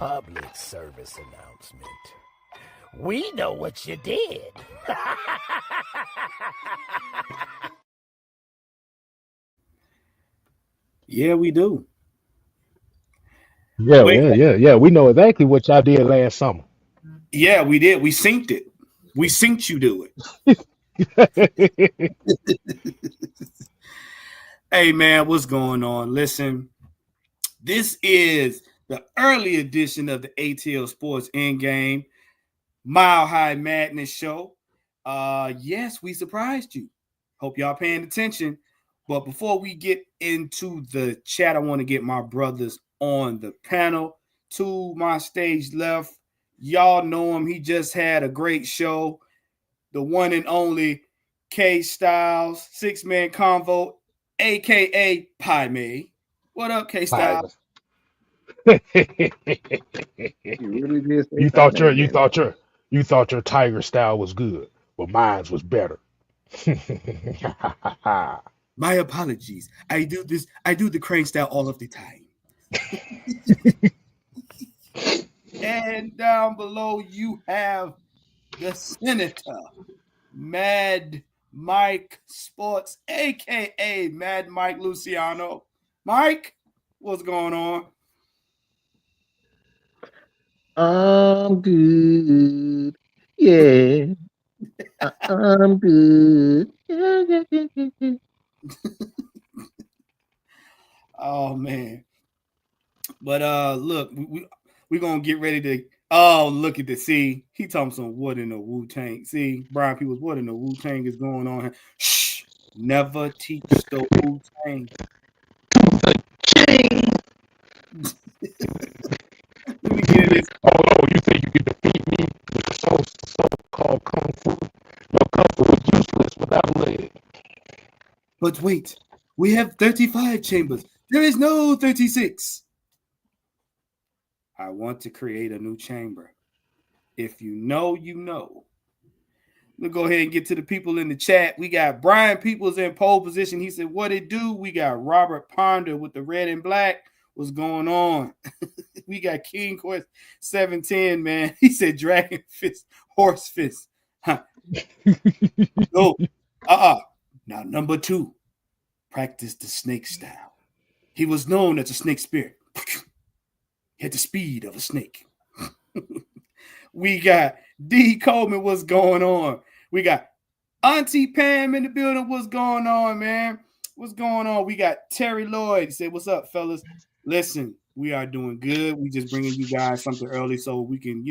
Public service announcement. We know what you did. Yeah, we do. Yeah, Wait, yeah, yeah, yeah. We know exactly what y'all did last summer. yeah, we did. We synced it. We synced you do it. Hey, man, what's going on? Listen, this is the early edition of the ATL Sports Endgame Mile High Madness Show. Yes, we surprised you. Hope y'all paying attention. But before we get into the chat, I want to get my brothers on the panel. To my stage left, y'all know him. He just had a great show. The one and only K Styles, 6-man convo, aka Pie May. What up, K Styles? Tigers. You really did say you my thought your name, you didn't thought your you thought your tiger style was good, but mine's was better. My apologies. I do the crane style all of the time. And down below you have the senator, Mad Mike Sports, aka Mad Mike Luciano. Mike, what's going on? I'm good. Yeah, I'm good. Yeah, yeah, yeah, yeah, yeah. Oh man. But look, we gonna get ready to. Oh, look at this. See, he talking some what in the Wu Tang. See, Brian Peoples, what in the Wu Tang is going on here? Shh, never teach the Wu Tang. Ching! Let me get this. Oh no, you think you can defeat me with the so-called kung fu? No, kung fu is useless without a leg. But wait, we have 35 chambers. There is no 36. I want to create a new chamber. If you know, you know. We'll go ahead and get to the people in the chat. We got Brian Peoples in pole position. He said, what it do? We got Robert Ponder with the red and black. What's going on? We got King Quest 710, man. He said dragon fist, horse fist. Huh. No. Now, number 2, practice the snake style. He was known as a snake spirit. He had the speed of a snake. We got D. Coleman. What's going on? We got Auntie Pam in the building. What's going on, man? What's going on? We got Terry Lloyd. He said, what's up, fellas? Listen, we are doing good. We just bringing you guys something early so we can,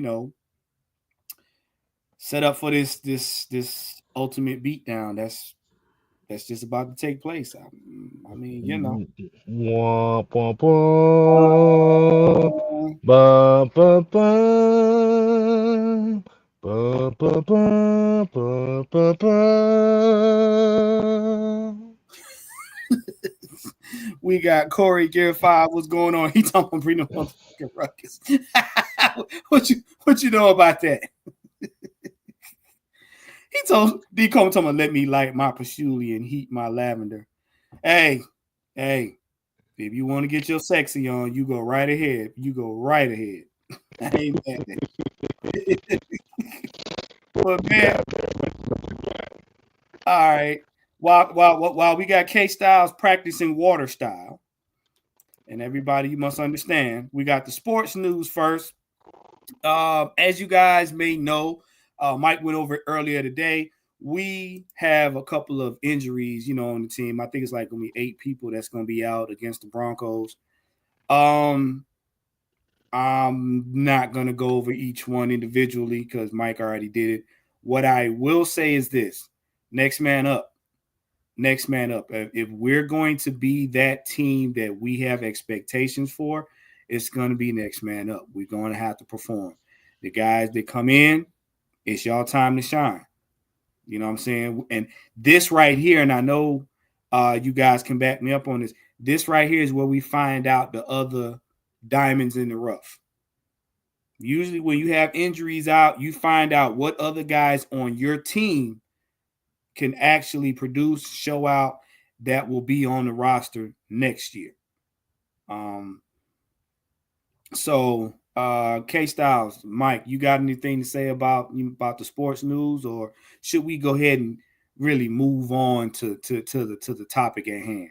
set up for this ultimate beatdown. That's just about to take place. I mean, Womp womp womp. Bum bum bum. Bum bum bum bum bum bum. We got Corey Gear 5. What's going on? He talking about bring the motherfucking ruckus. what you know about that? He told D. Coleman, talking about let me light my patchouli and heat my lavender. Hey, if you want to get your sexy on, you go right ahead. You go right ahead. I ain't mad at it. But man, all right. While we got K Styles practicing water style, and everybody, you must understand, we got the sports news first. As you guys may know, Mike went over it earlier today. We have a couple of injuries, on the team. I think it's like going to be 8 people that's going to be out against the Broncos. I'm not going to go over each one individually because Mike already did it. What I will say is this: next man up. Next man up. If we're going to be that team that we have expectations for, it's going to be next man up. We're going to have to perform. The guys that come in, it's y'all time to shine. You know what I'm saying? And this right here, and I know you guys can back me up on this. This right here is where we find out the other diamonds in the rough. Usually when you have injuries out, you find out what other guys on your team can actually produce, show out, that will be on the roster next year. So K Styles, Mike, you got anything to say about the sports news, or should we go ahead and really move on to the topic at hand?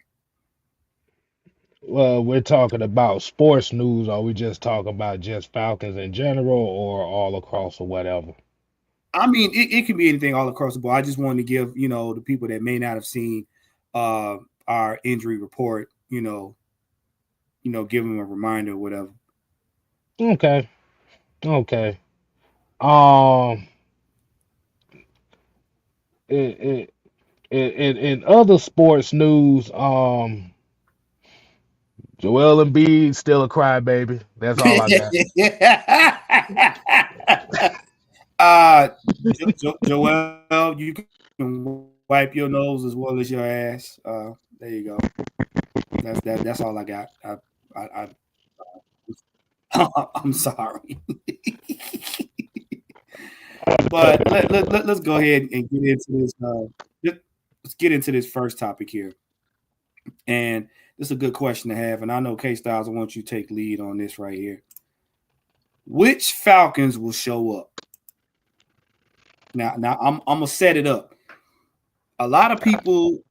Well, we're talking about sports news, or we just talking about just Falcons in general, or all across, or whatever. I mean, it can be anything all across the board. I just wanted to give the people that may not have seen our injury report, give them a reminder or whatever. Okay, okay. Um, it, in other sports news, Joel Embiid still a crybaby. That's all I got. Joel, you can wipe your nose as well as your ass. There you go. That's all I got. I'm sorry. But let's go ahead and get into this. Let's get into this first topic here. And this is a good question to have. And I know K Styles, I want you to take lead on this right here. Which Falcons will show up? Now I'm gonna set it up. A lot of people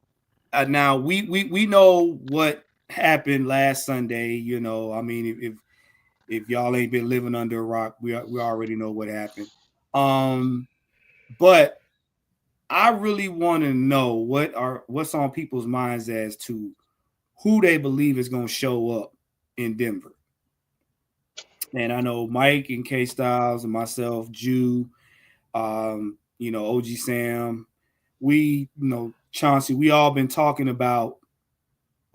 now we know what happened last Sunday. I mean, if y'all ain't been living under a rock, we already know what happened. But I really want to know what's on people's minds as to who they believe is going to show up in Denver. And I know Mike and K Styles and myself, Jew, OG Sam, we, Chauncey, we all been talking about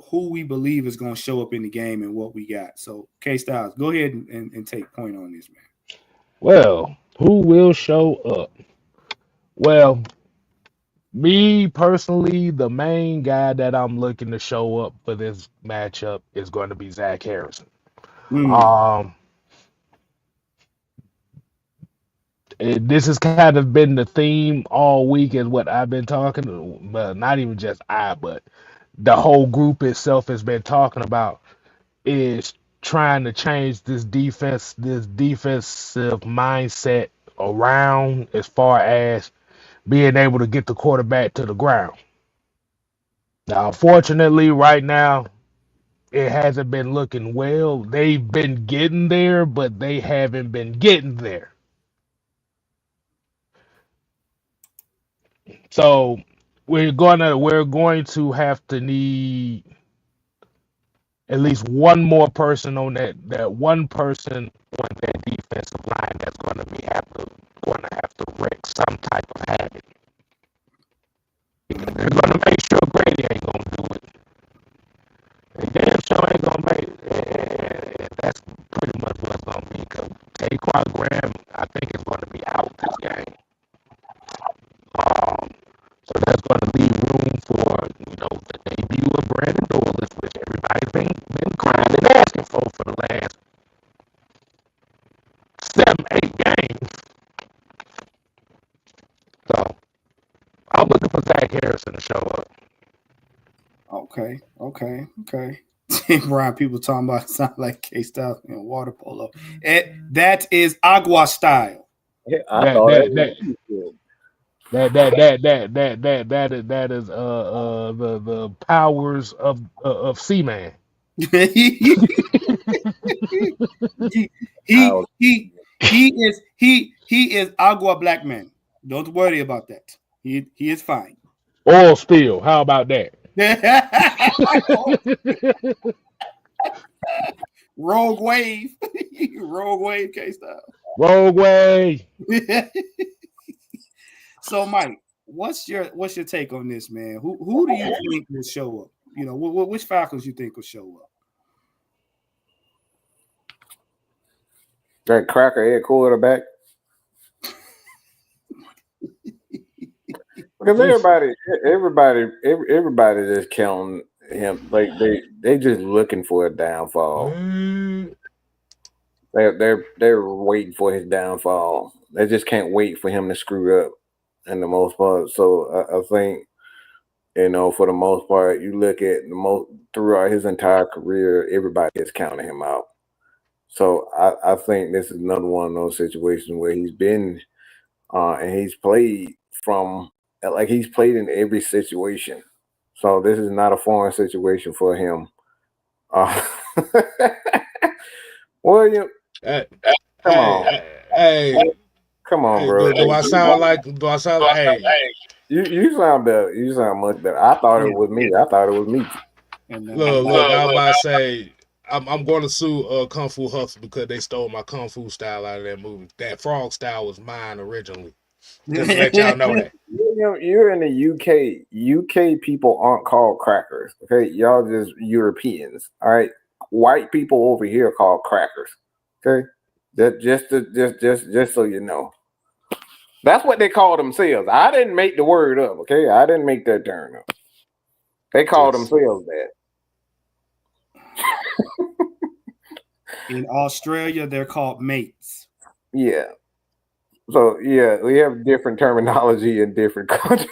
who we believe is going to show up in the game and what we got. So K Styles, go ahead and take point on this, man. Well, who will show up? Well, me personally, the main guy that I'm looking to show up for this matchup is going to be Zach Harrison. Um, this has kind of been the theme all week, is what I've been talking, but not even just but the whole group itself has been talking about, is trying to change this defensive mindset around, as far as being able to get the quarterback to the ground. Now, unfortunately, right now, it hasn't been looking well. They've been getting there, but they haven't been getting there. So we're going to have to need at least one more person on that one person on that defensive line that's going to have to wreak some type of havoc. They're going to make sure Grady ain't going to do it. They damn sure ain't going to make it. And that's pretty much what it's going to be. Because Taquan Graham, I think, is going to be out this game. Um, so that's going to leave room for, the debut of Brandon Douglas, which everybody's been crying and asking for the last 7, 8 games. So I'm looking for Zach Harrison to show up. Okay. Brian, people talking about it sound like K-Style in water polo. That is agua style. Yeah, I thought That is the powers of Seaman. he is agua black man. Don't worry about that. He is fine. Oil spill. How about that? Rogue wave. Rogue wave K-Style. Rogue way. So Mike, what's your take on this, man? Who do you think will show up? Which Falcons you think will show up? that cracker quarterback. Because everybody just counting him. Like they just looking for a downfall. They're waiting for his downfall. They just can't wait for him to screw up, in the most part. So I think, for the most part, you look at throughout his entire career, everybody is counting him out. So I think this is another one of those situations where he's been and he's played he's played in every situation. So this is not a foreign situation for him. William, Hey, come on, hey, come on, hey, bro. do I sound like? Do I sound? Hey, You sound better. You sound much better. I thought it was me. I thought it was me. And look. I was about to say. I'm going to sue Kung Fu Hustle because they stole my Kung Fu style out of that movie. That frog style was mine originally. Just to let y'all know that. You're in the UK. UK people aren't called crackers. Okay, y'all just Europeans. All right, white people over here are called crackers. Okay, just so you know, that's what they call themselves. I didn't make the word up. Okay, I didn't make that term up. They call themselves that. in Australia, they're called mates. Yeah. So yeah, we have different terminology in different countries.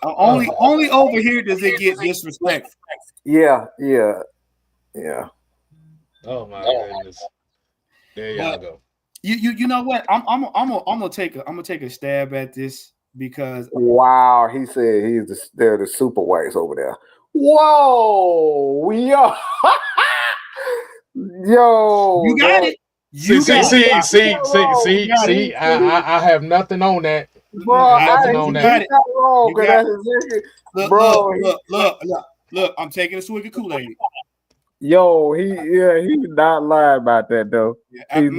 only over here does it get disrespectful. Yeah. Oh my goodness! There y'all go. You know what? I'm gonna take a stab at this because Wow, he said they're the super whites over there. Whoa, yo, you got it. See. I have nothing on that. Bro, nothing on that. Look, I'm taking a swig of Kool-Aid. Yo, he's not lying about that though. Yeah. It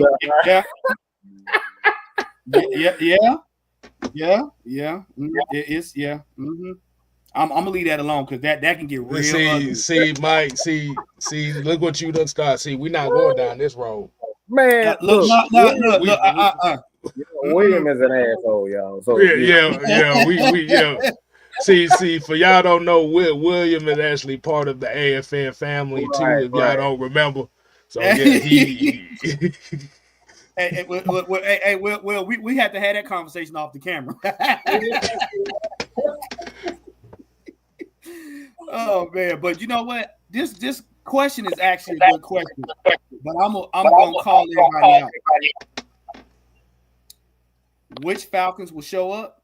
is. Yeah. Mm-hmm. I'm gonna leave that alone because that can get real ugly. See, Mike. See. Look what you done start. See, we're not going down this road. Man, look. William is an asshole, y'all. So yeah. See, for y'all don't know, William is actually part of the AFN family too. If y'all don't remember, so yeah, he. Well, we had to have that conversation off the camera. Oh man, but you know what? This question is actually a good question, but I'm gonna call everybody out. Which Falcons will show up?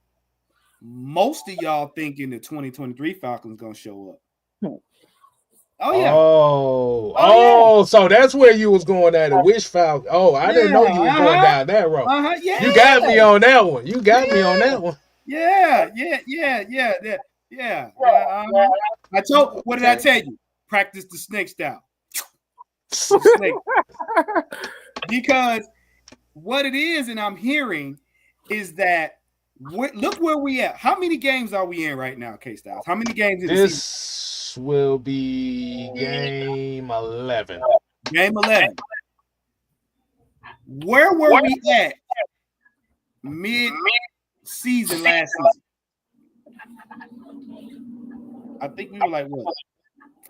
Most of y'all thinking the 2023 Falcons gonna show up. Oh yeah. Oh, so that's where you was going at it. Which Falcon? Oh, I didn't know you were going down that road. Yeah. You got me on that one. Me on that one. Yeah. I told. What did I tell you? Practice the snake style. Snake. Because what it is, and I'm hearing, is that look where we at. How many games are we in right now, K-Styles? How many games in the season? This will be game 11. Game 11. Where were we at mid-season last season? I think we were like what?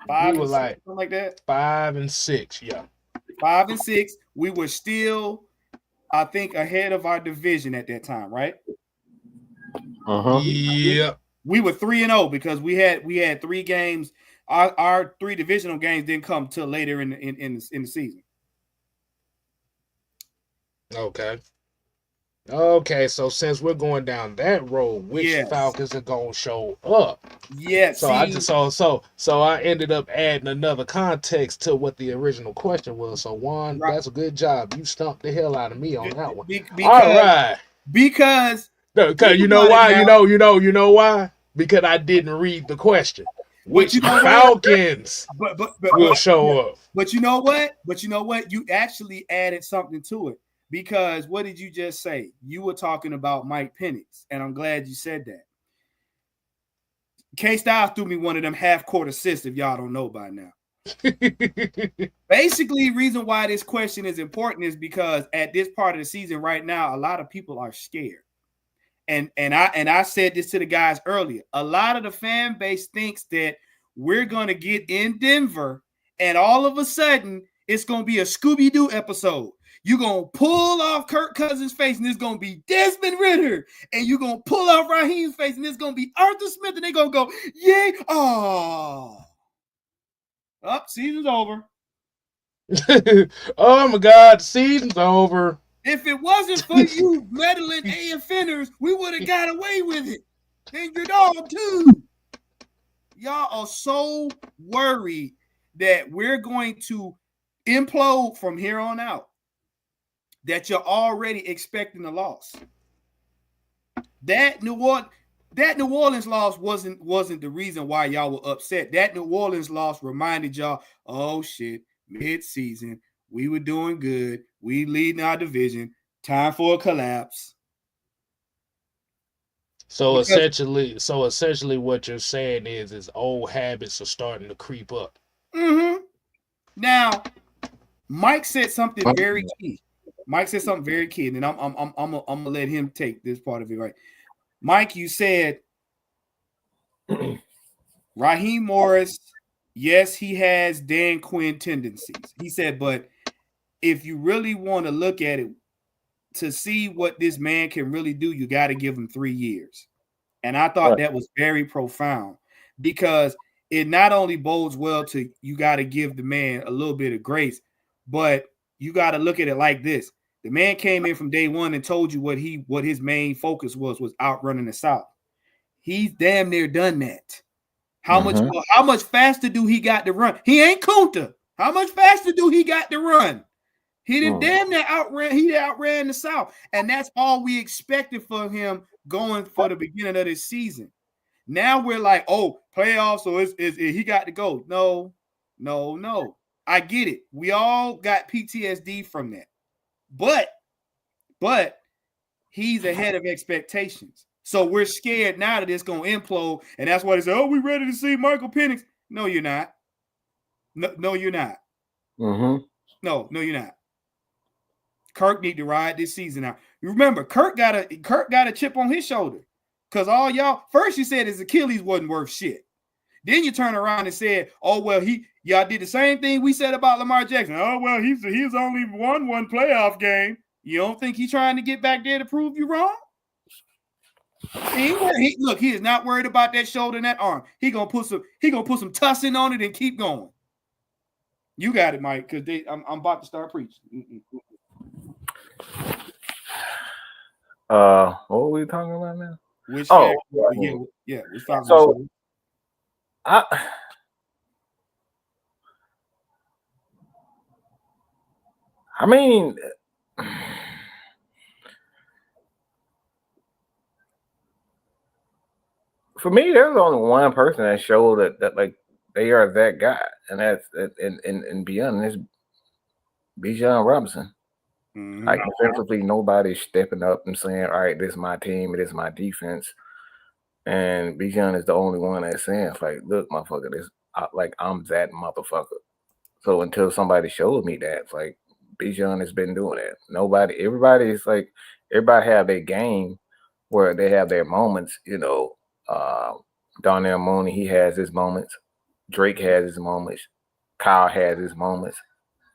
5 and 6, something like that. 5 and 6, yeah. 5 and 6. We were still, I think, ahead of our division at that time, right? Yeah. We were 3-0 because we had 3 games. Our 3 divisional games didn't come till later in the season. Okay, so since we're going down that road, which Falcons are gonna show up? Yes. So I ended up adding another context to what the original question was. So Juan, that's a good job. You stumped the hell out of me on that one. All right. Because you know why? You know why? Because I didn't read the question. Which Falcons will show up? But you know what? You actually added something to it. Because what did you just say? You were talking about Mike Penix, and I'm glad you said that. K-Styles threw me one of them half-court assists, if y'all don't know by now. Basically, reason why this question is important is because at this part of the season right now, a lot of people are scared. And I said this to the guys earlier. A lot of the fan base thinks that we're going to get in Denver, and all of a sudden, it's going to be a Scooby-Doo episode. You're going to pull off Kirk Cousins' face, and it's going to be Desmond Ridder. And you're going to pull off Raheem's face, and it's going to be Arthur Smith, and they're going to go, yay, oh. Up, season's over. Oh my God, the season's over. If it wasn't for you meddling A offenders, we would have got away with it. And your dog too. Y'all are so worried that we're going to implode from here on out that you're already expecting a loss. That New Orleans loss wasn't the reason why y'all were upset. That New Orleans loss reminded y'all, oh shit, mid-season, we were doing good. We leading our division. Time for a collapse. So essentially, what you're saying is old habits are starting to creep up. Mm-hmm. Now, Mike said something very key. Mike said something very key, and then I'm gonna let him take this part of it. Right, Mike, you said Raheem Morris. Yes, he has Dan Quinn tendencies. He said, but if you really want to look at it to see what this man can really do, you got to give him 3 years. And I thought that was very profound because it not only bodes well to you got to give the man a little bit of grace, but you got to look at it like this. The man came in from day one and told you what his main focus was outrunning the South. He's damn near done that. How much faster do he got to run? He ain't Kunta. How much faster do he got to run? He didn't damn near outran the South. And that's all we expected for him going for the beginning of this season. Now we're like, oh, playoffs, so he got to go. No. I get it. We all got PTSD from that. But he's ahead of expectations. So we're scared now that it's going to implode. And that's why they say, oh, we ready to see Michael Penix. No, you're not. No, you're not. Mm-hmm. No, you're not. Kirk need to ride this season out. Remember, Kirk got a chip on his shoulder. Because all y'all, first you said his Achilles wasn't worth shit. Then you turn around and said, oh, well, y'all did the same thing we said about Lamar Jackson. Oh, well, he's only won one playoff game. You don't think he's trying to get back there to prove you wrong? Look, he is not worried about that shoulder and that arm. He gonna put some tussin on it and keep going. You got it, Mike, because I'm about to start preaching. What were we talking about now? Which which Falcons? So I mean, for me, there's only one person that showed that like they are that guy, and that's and beyond this, Bijan Robinson. Mm-hmm. Like offensively, nobody's stepping up and saying, "All right, this is my team, it is my defense." And Bijan is the only one that's saying, "Like, look, motherfucker, I'm that motherfucker." So until somebody shows me that, it's like Bijan has been doing that. Everybody have their game where they have their moments. You know, Darnell Mooney, he has his moments. Drake has his moments. Kyle has his moments.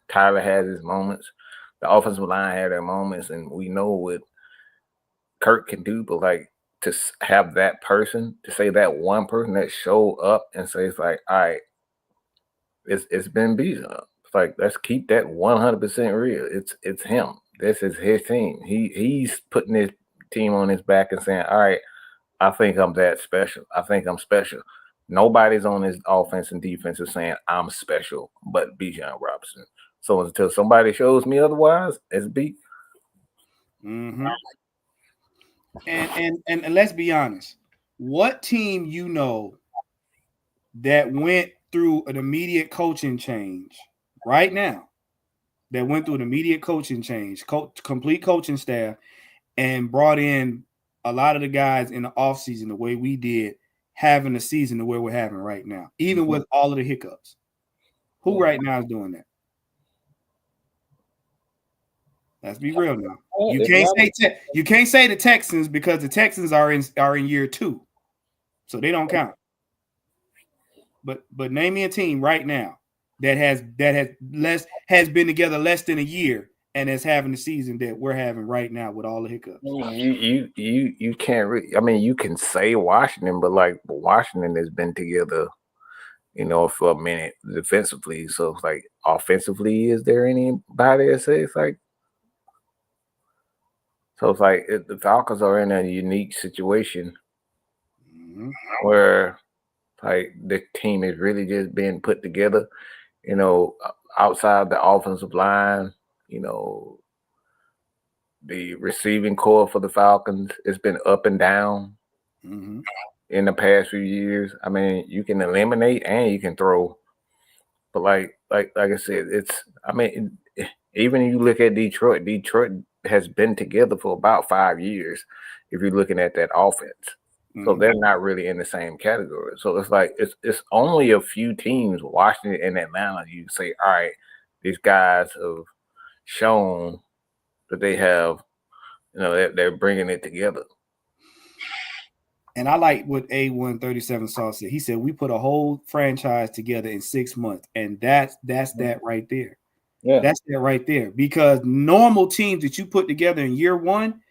Tyler has his moments. The offensive line had their moments, and we know what Kirk can do. But like to have that person, to say that one person that showed up and say it's like, all right, it's been Bijan. It's like, let's keep that 100% real. It's him. This is his team. He's putting his team on his back and saying, all right, I think I'm that special. I think I'm special. Nobody's on his offense and defense is saying I'm special, but Bijan Robinson. So until somebody shows me otherwise, it's beat. Mm-hmm. And let's be honest. What team you know that went through an immediate coaching change right now? That went through an immediate coaching change, complete coaching staff, and brought in a lot of the guys in the offseason the way we did, having the season the way we're having right now, even with all of the hiccups. Who right now is doing that? Let's be real now. You can't say the Texans because the Texans are in year 2, so they don't count. But name me a team right now that has been together less than a year and is having the season that we're having right now with all the hiccups. You can't really. I mean, you can say Washington, but like Washington has been together, for a minute defensively. So it's like offensively, is there anybody that says like? So it's like the Falcons are in a unique situation where like the team is really just being put together. Outside the offensive line, the receiving core for the Falcons has been up and down in the past few years. I mean, you can eliminate and you can throw, but like I said, even if you look at Detroit has been together for about 5 years. If you're looking at that offense, so they're not really in the same category. So it's like it's only a few teams, Washington and Atlanta. You say, all right, these guys have shown that they have, they're bringing it together. And I like what A137 Sauce said. He said we put a whole franchise together in 6 months, and that's that right there. Yeah, that's that right there. Because normal teams that you put together in year one,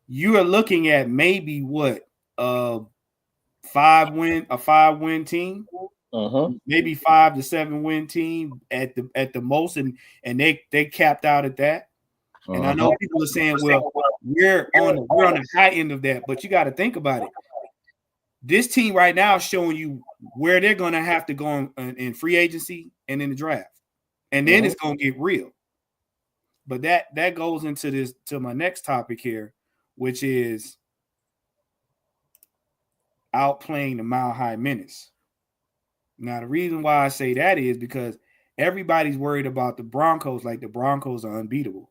you are looking at maybe what a 5-win team, maybe 5 to 7 win team at the most, and they capped out at that. And I know people are saying, well, we're on the high end of that, but you got to think about it. This team right now is showing you where they're going to have to go in free agency and in the draft, and then it's going to get real. But that goes into my next topic here, which is outplaying the Mile High Menace. Now, the reason why I say that is because everybody's worried about the Broncos, like the Broncos are unbeatable.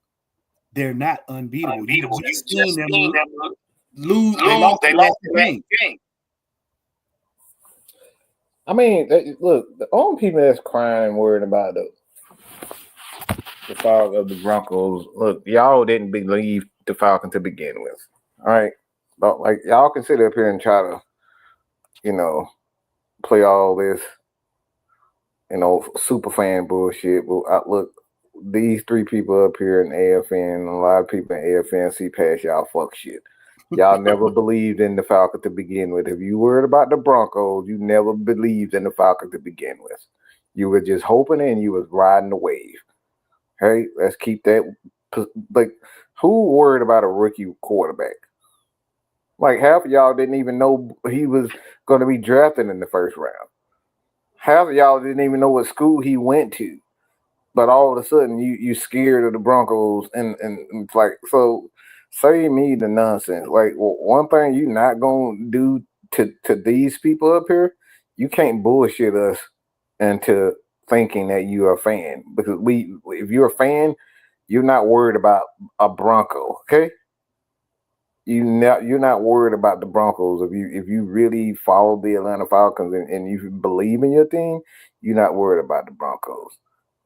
They're not unbeatable. You just seen them lose. They lost the last game. I mean, look, the only people that's crying and worried about the fall of the Broncos, look, y'all didn't believe the Falcons to begin with. All right. But like y'all can sit up here and try to, play all this, super fan bullshit. But look, these three people up here in AFN, a lot of people in AFN see past y'all fuck shit. Y'all never believed in the Falcons to begin with. If you worried about the Broncos, you never believed in the Falcons to begin with. You were just hoping and you was riding the wave. Hey, let's keep that. Like, who worried about a rookie quarterback? Like, half of y'all didn't even know he was going to be drafted in the first round. Half of y'all didn't even know what school he went to. But all of a sudden, you scared of the Broncos. And it's like, so save me the nonsense. Like, well, one thing you're not going to do to these people up here, you can't bullshit us into thinking that you're a fan. Because if you're a fan, you're not worried about a Bronco, okay? You're not worried about the Broncos. If you really follow the Atlanta Falcons and you believe in your team, you're not worried about the Broncos.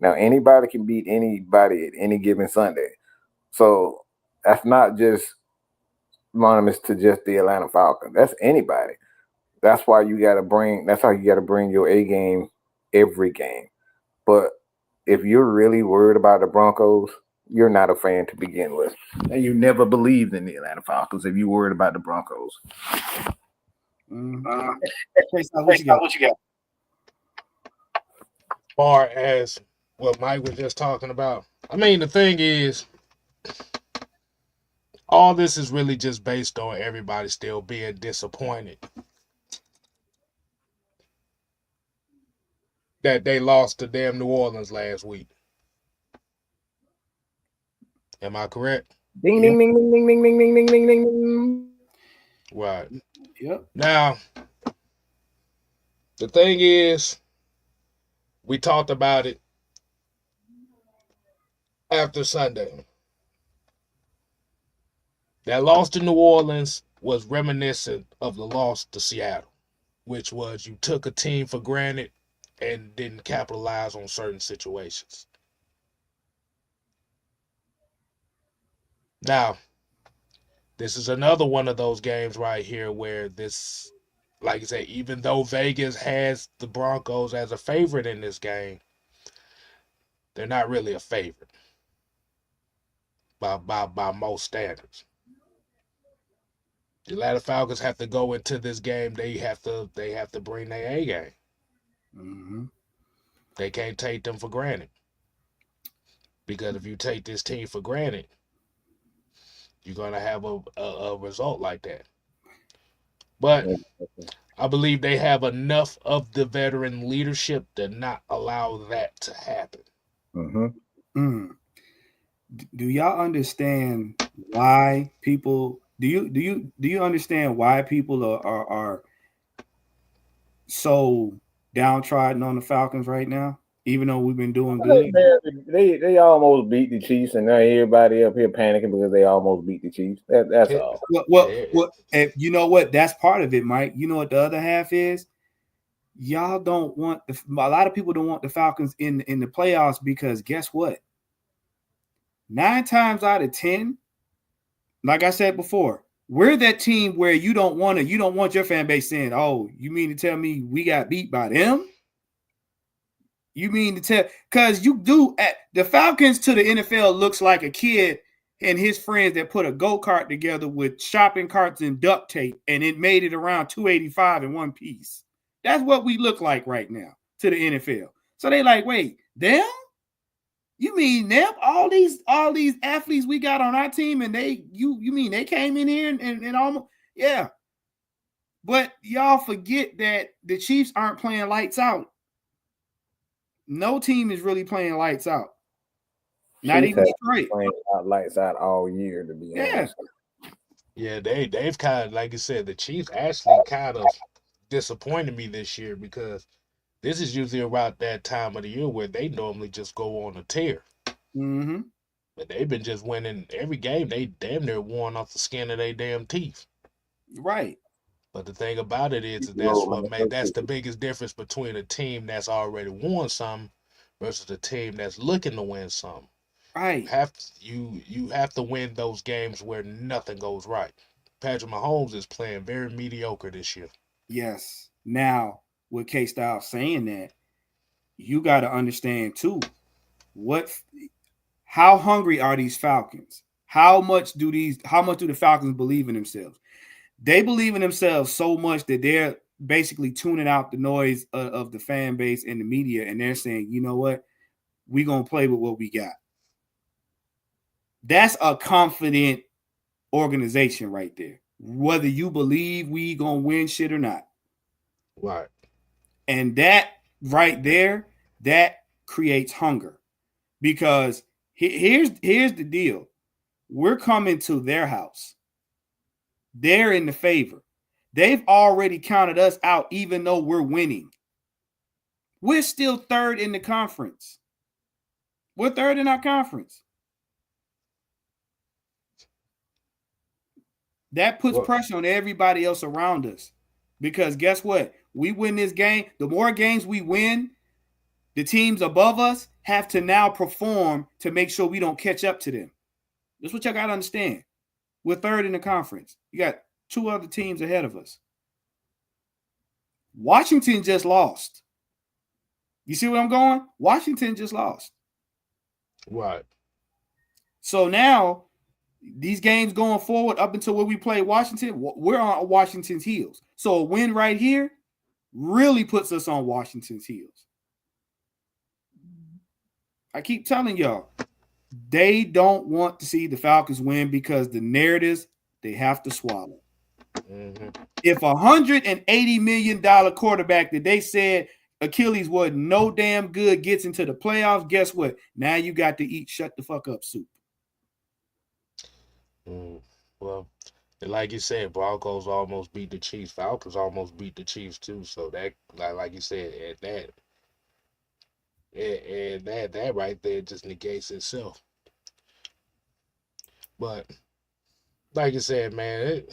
Now, anybody can beat anybody at any given Sunday. So that's not just anonymous to just the Atlanta Falcons. That's anybody. That's how you got to bring your A game every game. But if you're really worried about the Broncos, you're not a fan to begin with. And you never believed in the Atlanta Falcons if you worried about the Broncos. What you got? As far as what Mike was just talking about, I mean, the thing is, all this is really just based on everybody still being disappointed that they lost to damn New Orleans last week. Am I correct? Ding, ding, ding, ding, ding, ding, ding, ding, ding, ding, ding. Right. Yep. Now, the thing is, we talked about it after Sunday. That loss to New Orleans was reminiscent of the loss to Seattle, which was you took a team for granted and didn't capitalize on certain situations. Now, this is another one of those games right here where this, like I said, even though Vegas has the Broncos as a favorite in this game, they're not really a favorite by most standards. The Atlanta Falcons have to go into this game. They have to bring their A game. Mm-hmm. They can't take them for granted. Because if you take this team for granted, you're gonna have a result like that. But Yeah. I believe they have enough of the veteran leadership to not allow that to happen. Mm-hmm. Mm. Do y'all understand why people? Do you understand why people are so downtrodden on the Falcons right now? Even though we've been doing good. They almost beat the Chiefs, and now everybody up here panicking because they almost beat the Chiefs. That's It, all. it, You know what? That's part of it, Mike. You know what the other half is? Y'all don't want a lot of people don't want the Falcons in the playoffs because guess what? 9 times out of 10, like I said before, we're that team where you don't want your fan base saying, "Oh, you mean to tell me we got beat by them?" You mean to tell because you do at the Falcons to the NFL looks like a kid and his friends that put a go-kart together with shopping carts and duct tape and it made it around 285 in one piece. That's what we look like right now to the NFL. So they like, wait, them? You mean them? All these athletes we got on our team and you mean they came in here and almost yeah. But y'all forget that the Chiefs aren't playing lights out. No team is really playing lights out. Not Chiefs even have Detroit. playing out lights out all year, to be Yeah. honest. yeah, they've kind of, like you said, the Chiefs actually kind of disappointed me this year because this is usually around that time of the year where they normally just go on a tear. Mm-hmm. But they've been just winning every game. They damn near worn off the skin of their damn teeth. Right. But the thing about it is No, that's what man, made that's the biggest difference between a team that's already won some versus a team that's looking to win some. Right. You have to win those games where nothing goes right. Patrick Mahomes is playing very mediocre this year. Yes. Now, with K Style saying that, you got to understand too what how hungry are these Falcons? How much do the Falcons believe in themselves? They believe in themselves so much that they're basically tuning out the noise of the fan base and the media, and they're saying, you know what, we're gonna play with what we got. That's a confident organization right there. Whether you believe we gonna win shit or not. Right. And that right there, that creates hunger. Because here's the deal. We're coming to their house. They're in the favor. They've already counted us out, even though we're winning. We're still third in the conference. We're third in our conference. That puts Well, pressure on everybody else around us. Because guess what? We win this game. The more games we win, the teams above us have to now perform to make sure we don't catch up to them. That's what y'all got to understand. We're third in the conference. You got 2 other teams ahead of us. Washington just lost. You see where I'm going? Washington just lost. right. So now these games going forward up until where we play Washington, we're on Washington's heels. So a win right here really puts us on Washington's heels. I keep telling y'all, they don't want to see the Falcons win because the narratives they have to swallow. Mm-hmm. If $180 million quarterback that they said Achilles wasn't no damn good gets into the playoffs, guess what? Now you got to eat shut the fuck up soup. Well, like you said, Broncos almost beat the Chiefs. Falcons almost beat the Chiefs too. So that, like you said, that right there just negates itself. But like you said, man,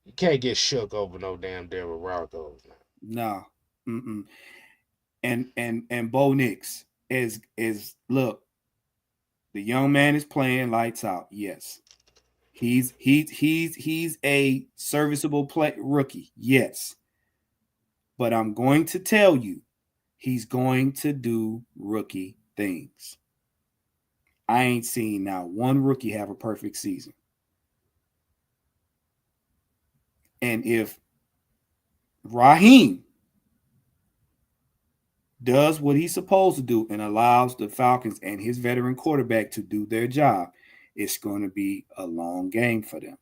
you can't get shook over no damn Denver Broncos. No. Mm-mm. And Bo Nix is look, the young man is playing lights out. Yes. He's a serviceable rookie. Yes. But I'm going to tell you, he's going to do rookie things. I ain't seen now one rookie have a perfect season. And if Raheem does what he's supposed to do and allows the Falcons and his veteran quarterback to do their job, it's going to be a long game for them.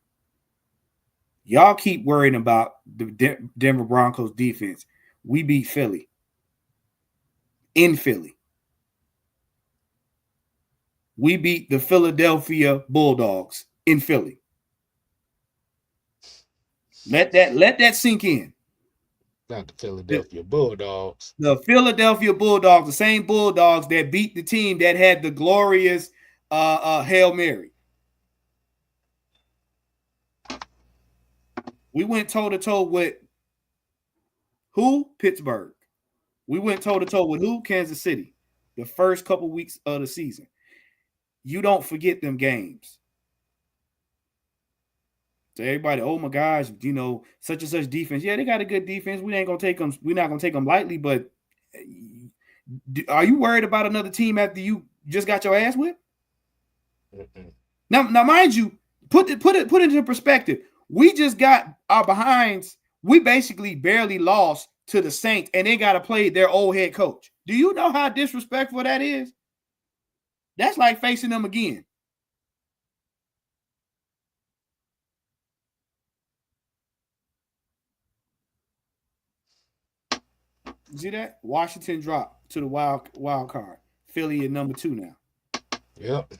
Y'all keep worrying about the Denver Broncos defense. We beat Philly in Philly. We beat the Philadelphia Bulldogs in Philly. Let that sink in. Not the Philadelphia Bulldogs. The Philadelphia Bulldogs, the same Bulldogs that beat the team that had the glorious Hail Mary. We went toe-to-toe with who? Pittsburgh. We went toe-to-toe with who? Kansas City. The first couple weeks of the season. You don't forget them games. So everybody, oh my gosh, such and such defense. Yeah, they got a good defense. We ain't gonna take them. We're not gonna take them lightly. But are you worried about another team after you just got your ass whipped? Now, mind you, put it into perspective. We just got our behinds. We basically barely lost to the Saints, and they got to play their old head coach. Do you know how disrespectful that is? That's like facing them again. You see that? Washington dropped to the wild card. Philly at number 2 now. Yep.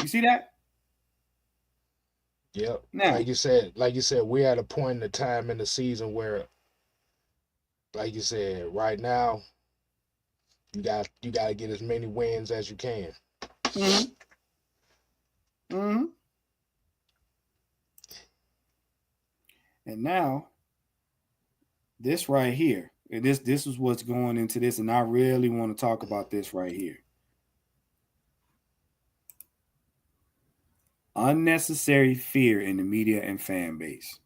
You see that? Yep. Now, like you said, we're at a point in the time in the season where, like you said, right now, you got to get as many wins as you can. And now, this right here, and this is what's going into this, and I really want to talk about this right here. Unnecessary fear in the media and fan base.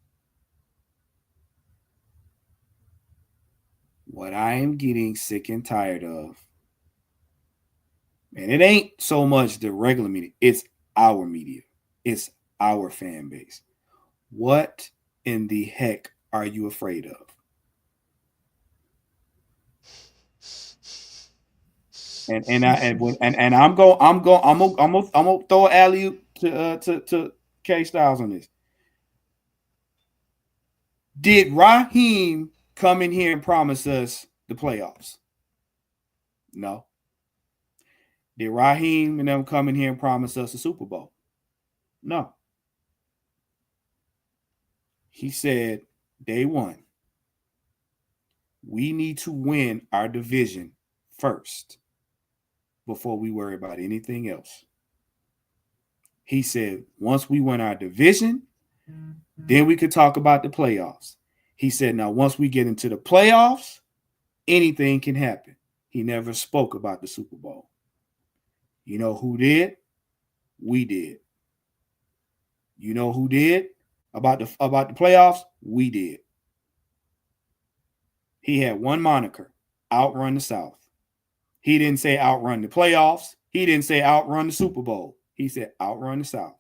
What I am getting sick and tired of, and it ain't so much the regular media, it's our media. It's our fan base. What in the heck are you afraid of? And I'm gonna throw an alley-oop to K Styles on this. Did Raheem come in here and promise us the playoffs? No. Did Raheem and them come in here and promise us a Super Bowl? No. He said, day one, we need to win our division first before we worry about anything else. He said, once we win our division, then we could talk about the playoffs. He said, now, once we get into the playoffs, anything can happen. He never spoke about the Super Bowl. You know who did? We did. You know who did about the playoffs? We did. He had one moniker, outrun the South. He didn't say outrun the playoffs. He didn't say outrun the Super Bowl. He said outrun the South.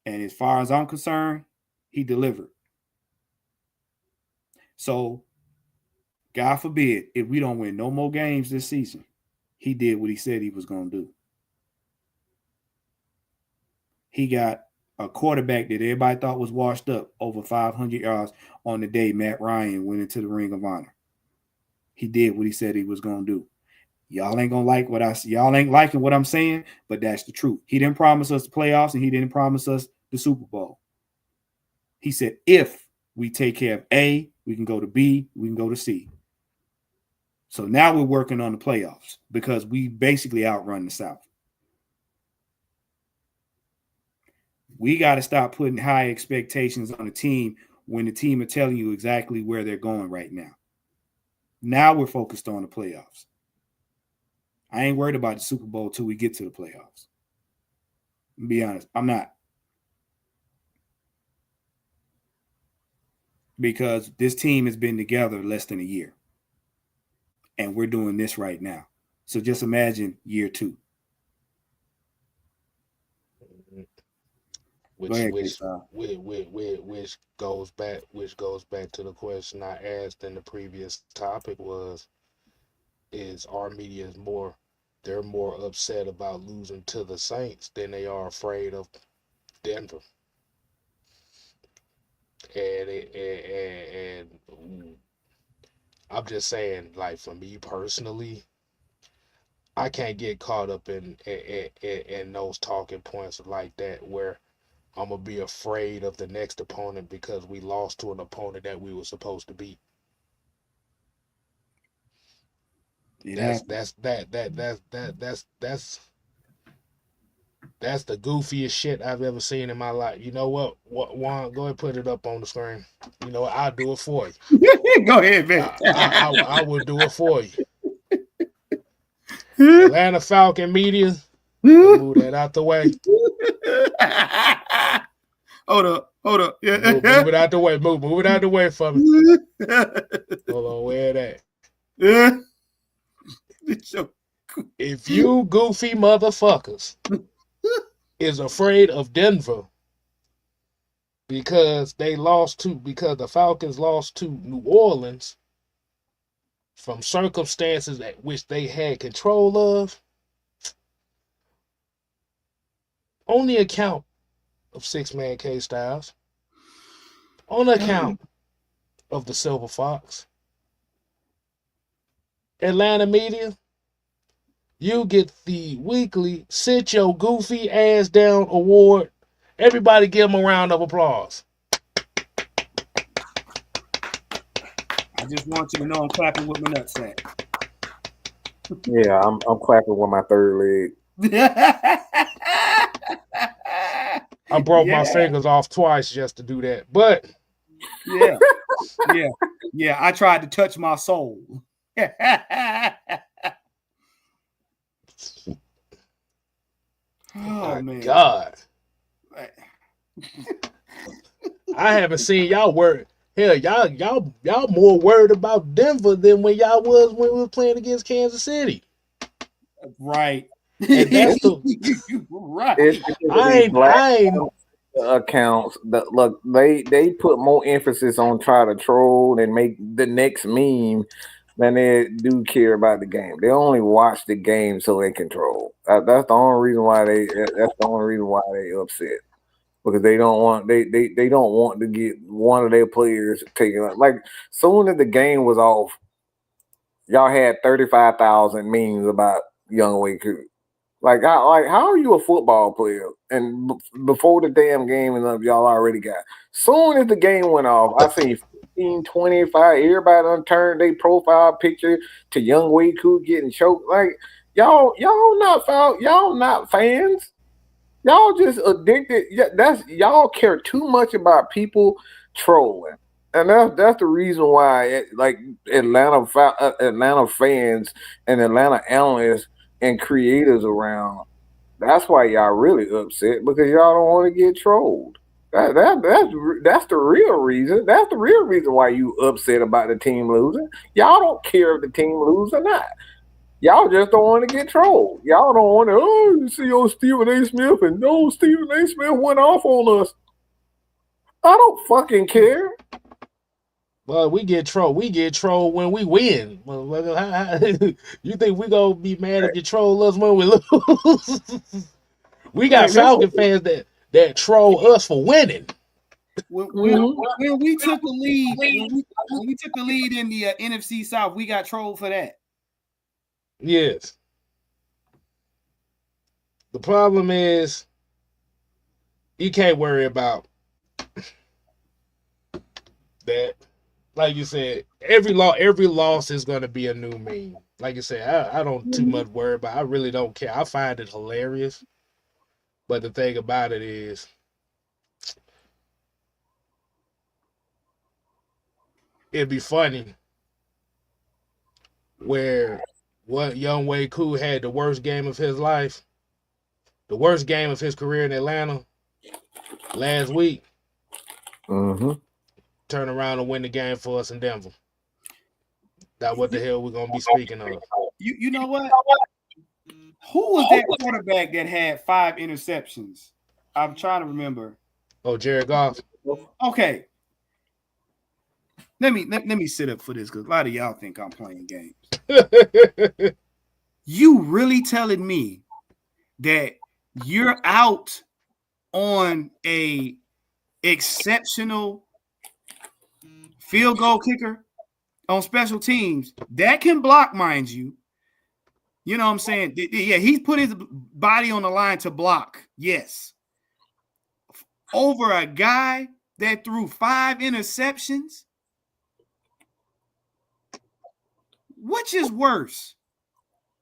And as far as I'm concerned, he delivered. So, God forbid, if we don't win no more games this season, he did what he said he was going to do. He got a quarterback that everybody thought was washed up, over 500 yards on the day Matt Ryan went into the Ring of Honor. He did what he said he was going to do. Y'all ain't liking what I'm saying, but that's the truth. He didn't promise us the playoffs, and he didn't promise us the Super Bowl. He said, if we take care of A, we can go to B, we can go to C. So now we're working on the playoffs because we basically outrun the South. We got to stop putting high expectations on the team when the team are telling you exactly where they're going right now. Now we're focused on the playoffs. I ain't worried about the Super Bowl till we get to the playoffs. To be honest, I'm not. Because this team has been together less than a year. And we're doing this right now. So just imagine year 2. Which goes back to the question I asked in the previous topic was, is our media is more, they're more upset about losing to the Saints than they are afraid of Denver. And I'm just saying, like for me personally, I can't get caught up in those talking points like that where I'm gonna be afraid of the next opponent because we lost to an opponent that we were supposed to beat. Yeah. That's the goofiest shit I've ever seen in my life. You know what? Juan, go ahead and put it up on the screen. You know what? I'll do it for you. Go ahead, man. I will do it for you. Atlanta Falcon media. Move that out the way. Hold up. Yeah. Move it out the way. Move it out the way for me. Hold on, where that? Yeah. If you goofy motherfuckers is afraid of Denver because the Falcons lost to New Orleans from circumstances at which they had control of, on the account of Six-Man K Styles, on the account of the Silver Fox, Atlanta media, you get the weekly Sit Your Goofy Ass Down award. Everybody give them a round of applause. I just want you to know I'm clapping with my nutsack. Yeah, I'm clapping with my third leg. I broke my fingers off twice just to do that. But yeah. I tried to touch my soul. Oh man, God. I haven't seen y'all worried. Hell, y'all more worried about Denver than when y'all was when we were playing against Kansas City. Right. And that's the right. I ain't accounts that look they put more emphasis on try to troll and make the next meme than they do care about the game. They only watch the game so they control. That's the only reason why they upset. Because they don't want to get one of their players taken out. Like soon as the game was off, y'all had 35,000 memes about Young Wei Koo. How are you a football player? And before the damn game is up, y'all already got. Soon as the game went off, I seen 15, 25, everybody unturned their profile picture to Young Wei Koo getting choked. Like y'all not fans. Y'all just addicted. Yeah, y'all care too much about people trolling, and that's the reason why Atlanta fans and Atlanta analysts and creators around. That's why y'all really upset because y'all don't want to get trolled. That's the real reason. That's the real reason why you upset about the team losing. Y'all don't care if the team lose or not. Y'all just don't want to get trolled. Y'all don't want to, you see old Stephen A. Smith and no, Stephen A. Smith went off on us. I don't fucking care. Well, we get trolled. We get trolled when we win. You think we gonna be mad if you troll us when we lose? We got Falcon fans that troll us for winning. When we took the lead, when we took the lead in the NFC South, we got trolled for that. Yes. The problem is you can't worry about that. Like you said, every loss is going to be a new meme. Like you said, I don't too much worry about. I really don't care. I find it hilarious. But the thing about it is, it'd be funny where what Young Wei Koo had the worst game of his life, the worst game of his career in Atlanta last week. Mm-hmm. Turn around and win the game for us in Denver. That what the hell we're gonna be speaking of. You know what? Who was that quarterback that had 5 interceptions? I'm trying to remember. Oh, Jared Goff. Okay. let me sit up for this because a lot of y'all think I'm playing games. You really telling me that you're out on a exceptional field goal kicker on special teams that can block, mind you. You know what I'm saying? Yeah, he's put his body on the line to block. Yes. Over a guy that threw 5 interceptions? Which is worse?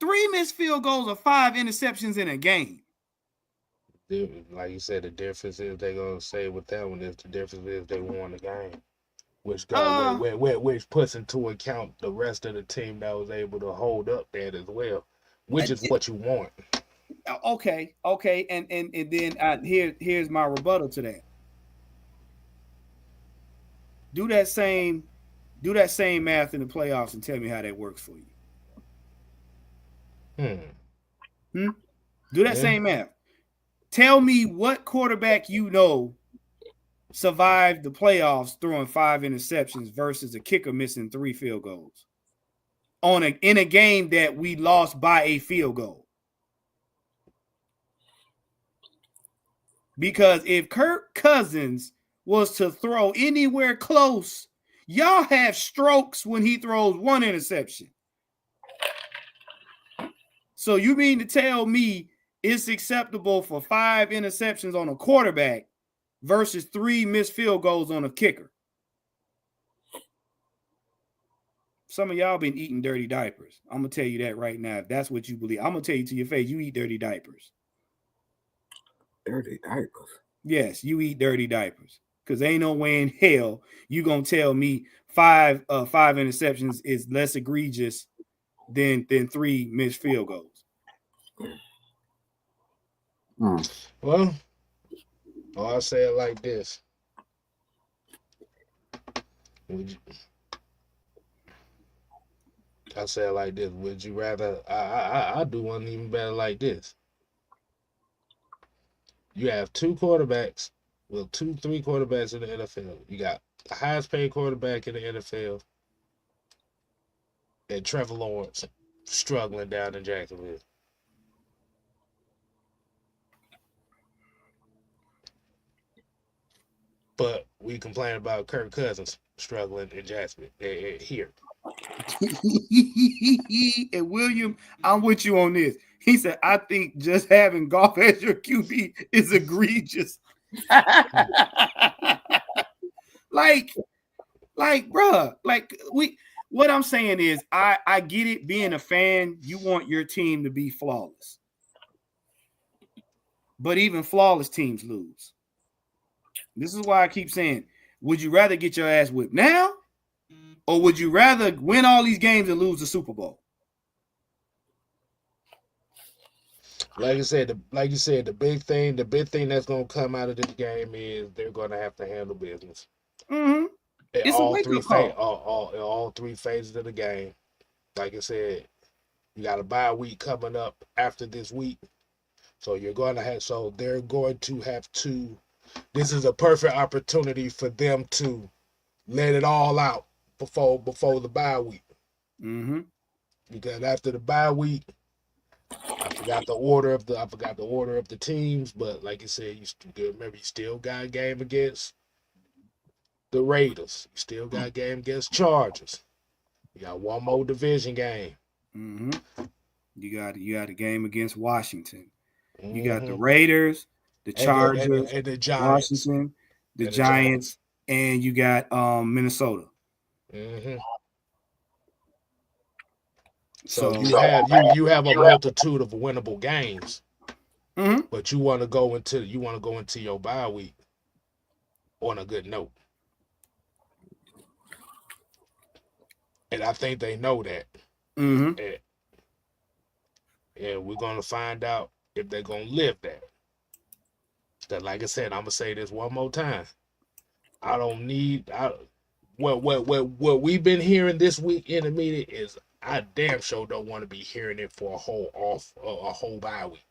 3 missed field goals or 5 interceptions in a game? Like you said, the difference is they're gonna say with that one is the difference is they won the game, which which puts into account the rest of the team that was able to hold up that as well, which is what you want. Okay, and then here's my rebuttal to that. Do that same math in the playoffs and tell me how that works for you. Do that same math. Tell me what quarterback you know survived the playoffs throwing 5 interceptions versus a kicker missing 3 field goals in a game that we lost by a field goal. Because if Kirk Cousins was to throw anywhere close, y'all have strokes when he throws 1 interception. So you mean to tell me it's acceptable for 5 interceptions on a quarterback versus 3 missed field goals on a kicker? Some of y'all been eating dirty diapers. I'm going to tell you that right now. If that's what you believe, I'm going to tell you to your face, you eat dirty diapers. Dirty diapers? Yes, you eat dirty diapers. Because ain't no way in hell you going to tell me 5 interceptions is less egregious than 3 missed field goals. Well, I'll say it like this. I'll say it like this. Would you rather? I do one even better like this. You have 2 quarterbacks, 3 quarterbacks in the NFL. You got the highest paid quarterback in the NFL, and Trevor Lawrence struggling down in Jacksonville. But we complain about Kirk Cousins struggling in Jacksonville here. And William, I'm with you on this. He said, I think just having Goff as your QB is egregious. like, bruh, what I'm saying is I get it. Being a fan, you want your team to be flawless. But even flawless teams lose. This is why I keep saying, would you rather get your ass whipped now? Or would you rather win all these games and lose the Super Bowl? Like you said, the big thing that's gonna come out of this game is they're gonna have to handle business. Mm-hmm. It's all 3 phases of the game. Like I said, you got a bye week coming up after this week, so they're going to have to. This is a perfect opportunity for them to let it all out before the bye week. Mm-hmm. Because after the bye week, I forgot the order of the teams, but like you said, remember you still got a game against the Raiders. You still got a game against Chargers. You got one more division game. Mm-hmm. You got a game against Washington. Mm-hmm. You got the Raiders, the Chargers, and the Giants. Washington, the Giants, and you got Minnesota. Mm-hmm. So you have a multitude of winnable games, but you want to go into your bye week on a good note, and I think they know that. Mm-hmm. And we're gonna find out if they're gonna live that. That, like I said, I'm gonna say this one more time. What we've been hearing this week in the media is I damn sure don't want to be hearing it for a whole bye week.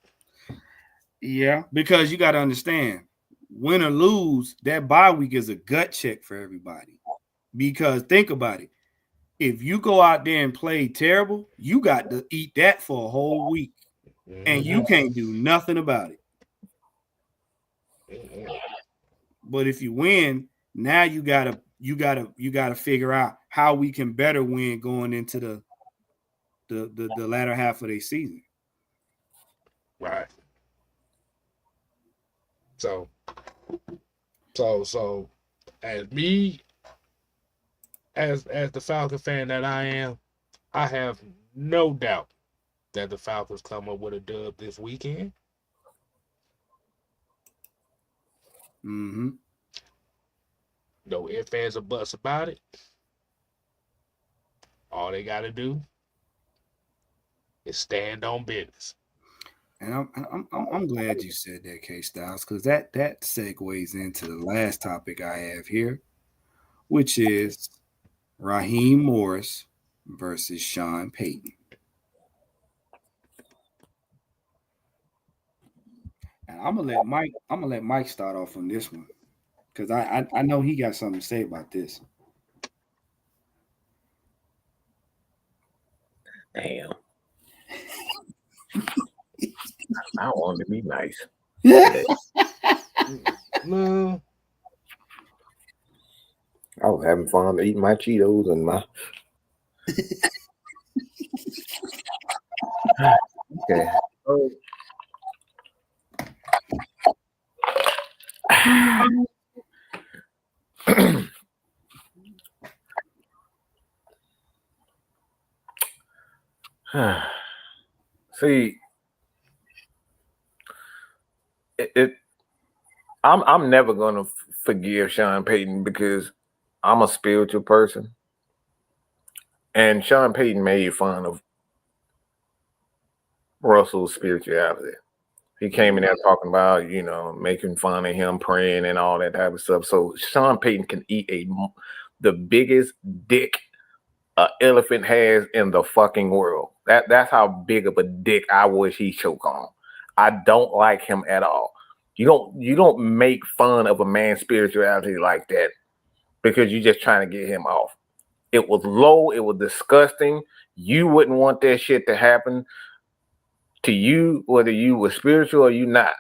Yeah, because you got to understand, win or lose, that bye week is a gut check for everybody. Because think about it. If you go out there and play terrible, you got to eat that for a whole week. And you can't do nothing about it. But if you win, now you gotta figure out how we can better win going into the latter half of their season. Right. So as me, as the Falcon fan that I am, I have no doubt that the Falcons come up with a dub this weekend. Mm-hmm. No ifs, ands, or buts about it. All they got to do is stand on business. And I'm glad you said that, K Styles, because that segues into the last topic I have here, which is Raheem Morris versus Sean Payton. And I'm gonna let Mike start off on this one because I know he got something to say about this. Damn. I want to be nice. No. I was having fun eating my Cheetos and my. Okay. See, I'm never gonna forgive Sean Payton because I'm a spiritual person, and Sean Payton made fun of Russell's spirituality. He came in there talking about, making fun of him praying and all that type of stuff. So Sean Payton can eat the biggest dick an elephant has in the fucking world. That's how big of a dick I wish he choke on. I don't like him at all. You don't make fun of a man's spirituality like that because you're just trying to get him off. It was low. It was disgusting. You wouldn't want that shit to happen to you, whether you were spiritual or you not.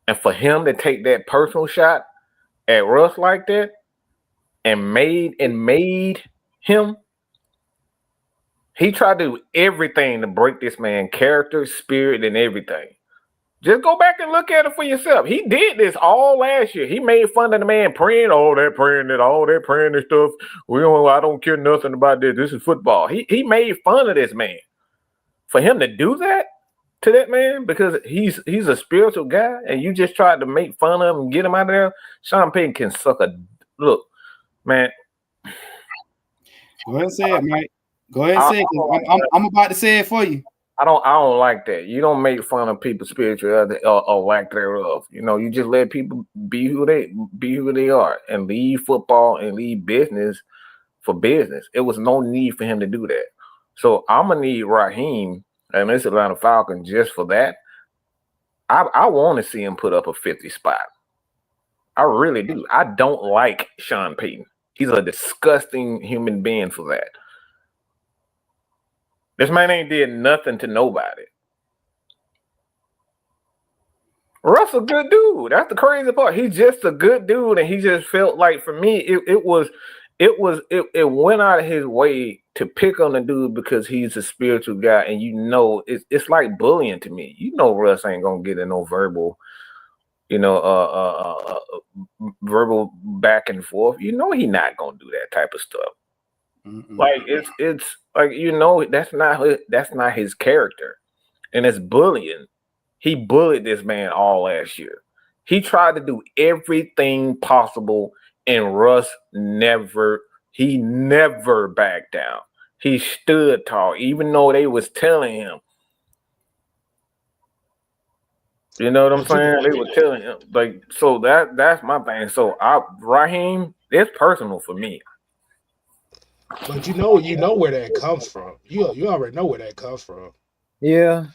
And for him to take that personal shot at Russ like that and made him, he tried to do everything to break this man's character, spirit, and everything. Just go back and look at it for yourself. He did this all last year. He made fun of the man praying, all that praying and stuff. I don't care nothing about this. This is football. He made fun of this man. For him to do that to that man because he's a spiritual guy and you just tried to make fun of him and get him out of there, Sean Payton can suck a look, man. Go ahead and say it, Mike. Go ahead and say it. I'm about to say it for you. I don't like that. You don't make fun of people's spirituality or lack thereof. You just let people be who they are and leave football and leave business for business. It was no need for him to do that. So I'm gonna need Raheem and this Atlanta Falcons just for that. I want to see him put up a 50 spot. I really do. I don't like Sean Payton. He's a disgusting human being for that. This man ain't did nothing to nobody. Russ a good dude. That's the crazy part. He's just a good dude, and he just felt like for me, it went out of his way to pick on the dude because he's a spiritual guy, and it's like bullying to me. Russ ain't gonna get in no verbal, verbal back and forth. He not gonna do that type of stuff. Mm-mm. Like it's like that's not his character, and it's bullying. He bullied this man all last year. He tried to do everything possible, and Russ never backed down. He stood tall, even though they was telling him. You know what I'm saying? They were telling him. Like, so that's my thing. So Raheem, it's personal for me. But you know where that comes from. You already know where that comes from. Yeah.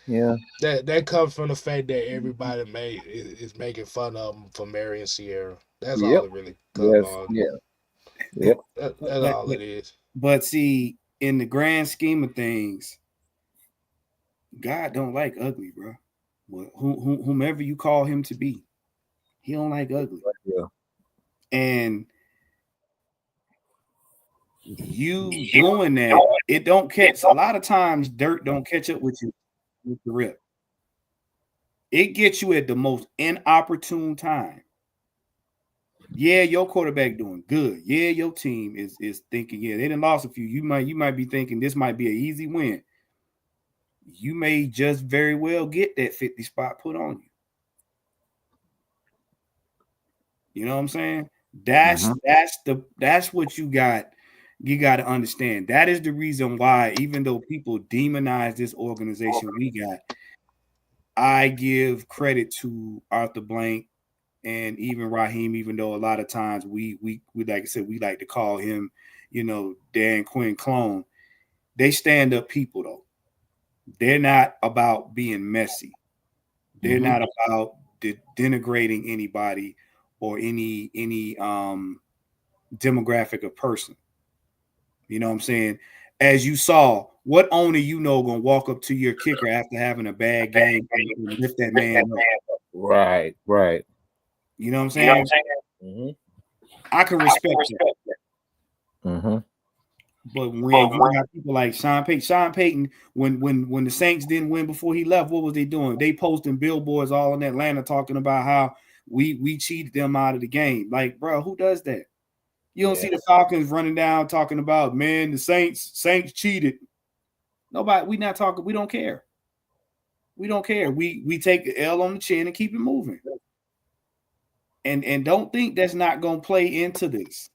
That comes from the fact that everybody is making fun of him for marrying Sierra. That's all it really comes on. Yeah. Yep. That's all it is. But see, in the grand scheme of things, God don't like ugly, bro. Well, whomever you call him to be, he don't like ugly. Yeah. And you doing that, it don't catch. A lot of times, dirt don't catch up with you with the rip. It gets you at the most inopportune time. Yeah, your quarterback doing good. Yeah, your team is thinking, yeah, they done lost a few. You might be thinking this might be an easy win. You may just very well get that 50 spot put on you. You know what I'm saying? That's what you got. You got to understand. That is the reason why, even though people demonize this organization we got, I give credit to Arthur Blank and even Raheem, even though a lot of times we like I said, we like to call him, Dan Quinn clone. They stand up people though. They're not about being messy. They're not about denigrating anybody or any demographic of person. You know what I'm saying? As you saw, what owner gonna walk up to your kicker after having a bad game and lift that man up? Right. You know what I'm saying? I can respect that. But when you got people like Sean Payton, when the Saints didn't win before he left, what was they doing? They posting billboards all in Atlanta talking about how we cheated them out of the game. Like, bro, who does that? You don't see the Falcons running down talking about, man, the Saints cheated. Nobody, we not talking, we don't care. We don't care. We take the L on the chin and keep it moving. And don't think that's not gonna play into this.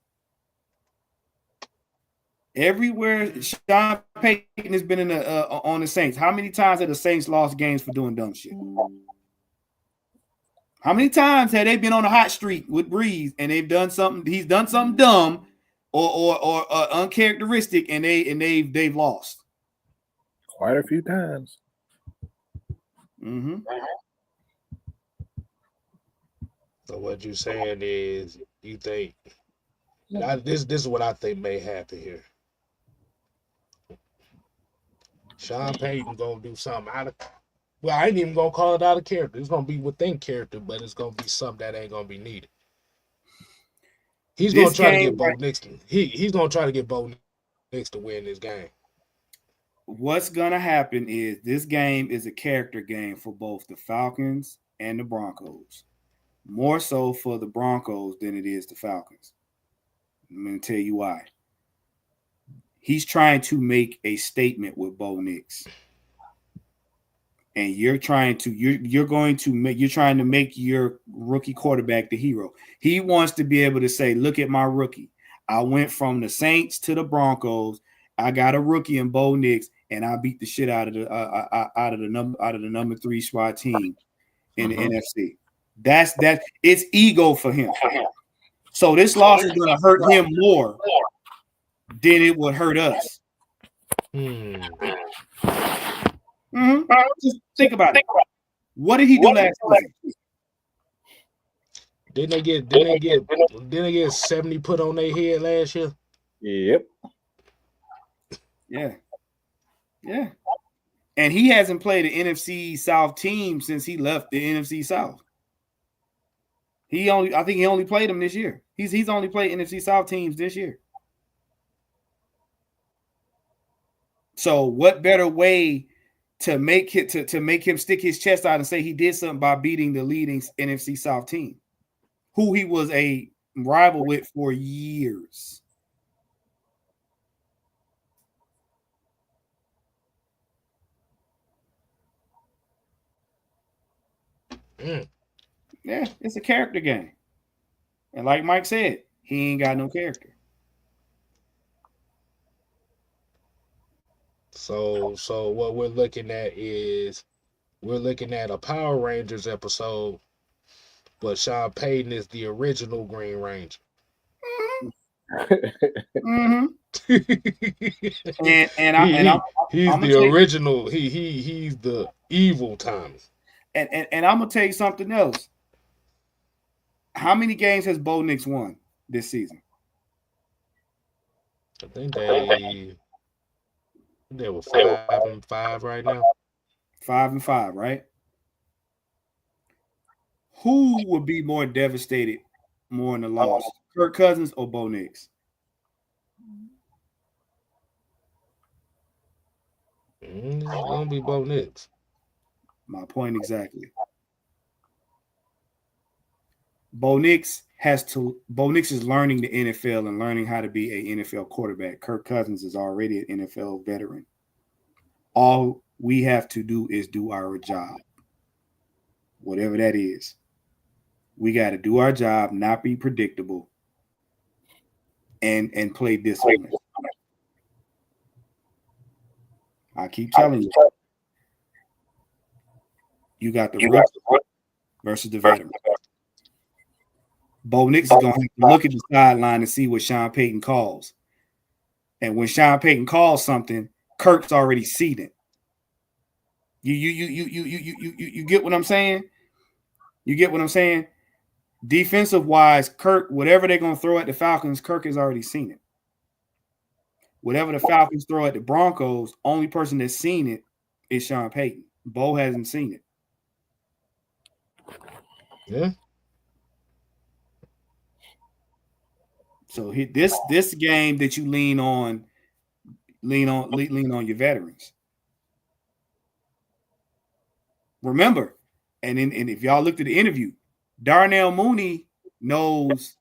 Everywhere Sean Payton has been on the Saints, how many times have the Saints lost games for doing dumb shit? How many times have they been on a hot streak with Breeze and they've done something? He's done something dumb or uncharacteristic, and they've lost quite a few times. So what you're saying is you think this is what I think may happen here. Sean Payton gonna do something I ain't even gonna call it out of character. It's gonna be within character, but it's gonna be something that ain't gonna be needed. He's gonna try to get Bo Nix. He's gonna try to get Bo Nix to win this game. What's gonna happen is this game is a character game for both the Falcons and the Broncos. More so for the Broncos than it is the Falcons. I'm gonna tell you why. He's trying to make a statement with Bo Nix. And you're trying to make your rookie quarterback the hero. He wants to be able to say, look at my rookie. I went from the Saints to the Broncos. I got a rookie in Bo Nix, and I beat the shit out of the number 3 spot team in the NFC. That's it's ego for him. So this loss is going to hurt him more than it would hurt us. Just think about it. What did he do last season? Didn't they get 70 put on their head last year? Yep. Yeah. And he hasn't played an NFC South team since he left the NFC South. I think he only played them this year. He's only played NFC South teams this year. So what better way to make him stick his chest out and say he did something by beating the leading NFC South team, who he was a rival with for years. Yeah, it's a character game. And like Mike said, he ain't got no character. So what we're looking at is a Power Rangers episode, but Sean Payton is the original Green Ranger. He's the original. He's the evil Tommy. And I'm gonna tell you something else. How many games has Bo Nix won this season? I think they were 5-5 right now. 5-5, right? Who would be more devastated more in the loss? Kirk Cousins or Bo Nix? It's gonna be Bo Nix. My point exactly. Bo Nix is learning the NFL and learning how to be an NFL quarterback. Kirk Cousins is already an NFL veteran. All we have to do is do our job. Whatever that is. We got to do our job, not be predictable, and play discipline. I keep telling you. You got the rookie versus the veteran. Bo Nix is going to have to look at the sideline and see what Sean Payton calls. And when Sean Payton calls something, Kirk's already seen it. You get what I'm saying? You get what I'm saying? Defensive wise, Kirk, whatever they're going to throw at the Falcons, Kirk has already seen it. Whatever the Falcons throw at the Broncos, only person that's seen it is Sean Payton. Bo hasn't seen it. Yeah. So this game that you lean on your veterans. Remember, and if y'all looked at the interview, Darnell Mooney knows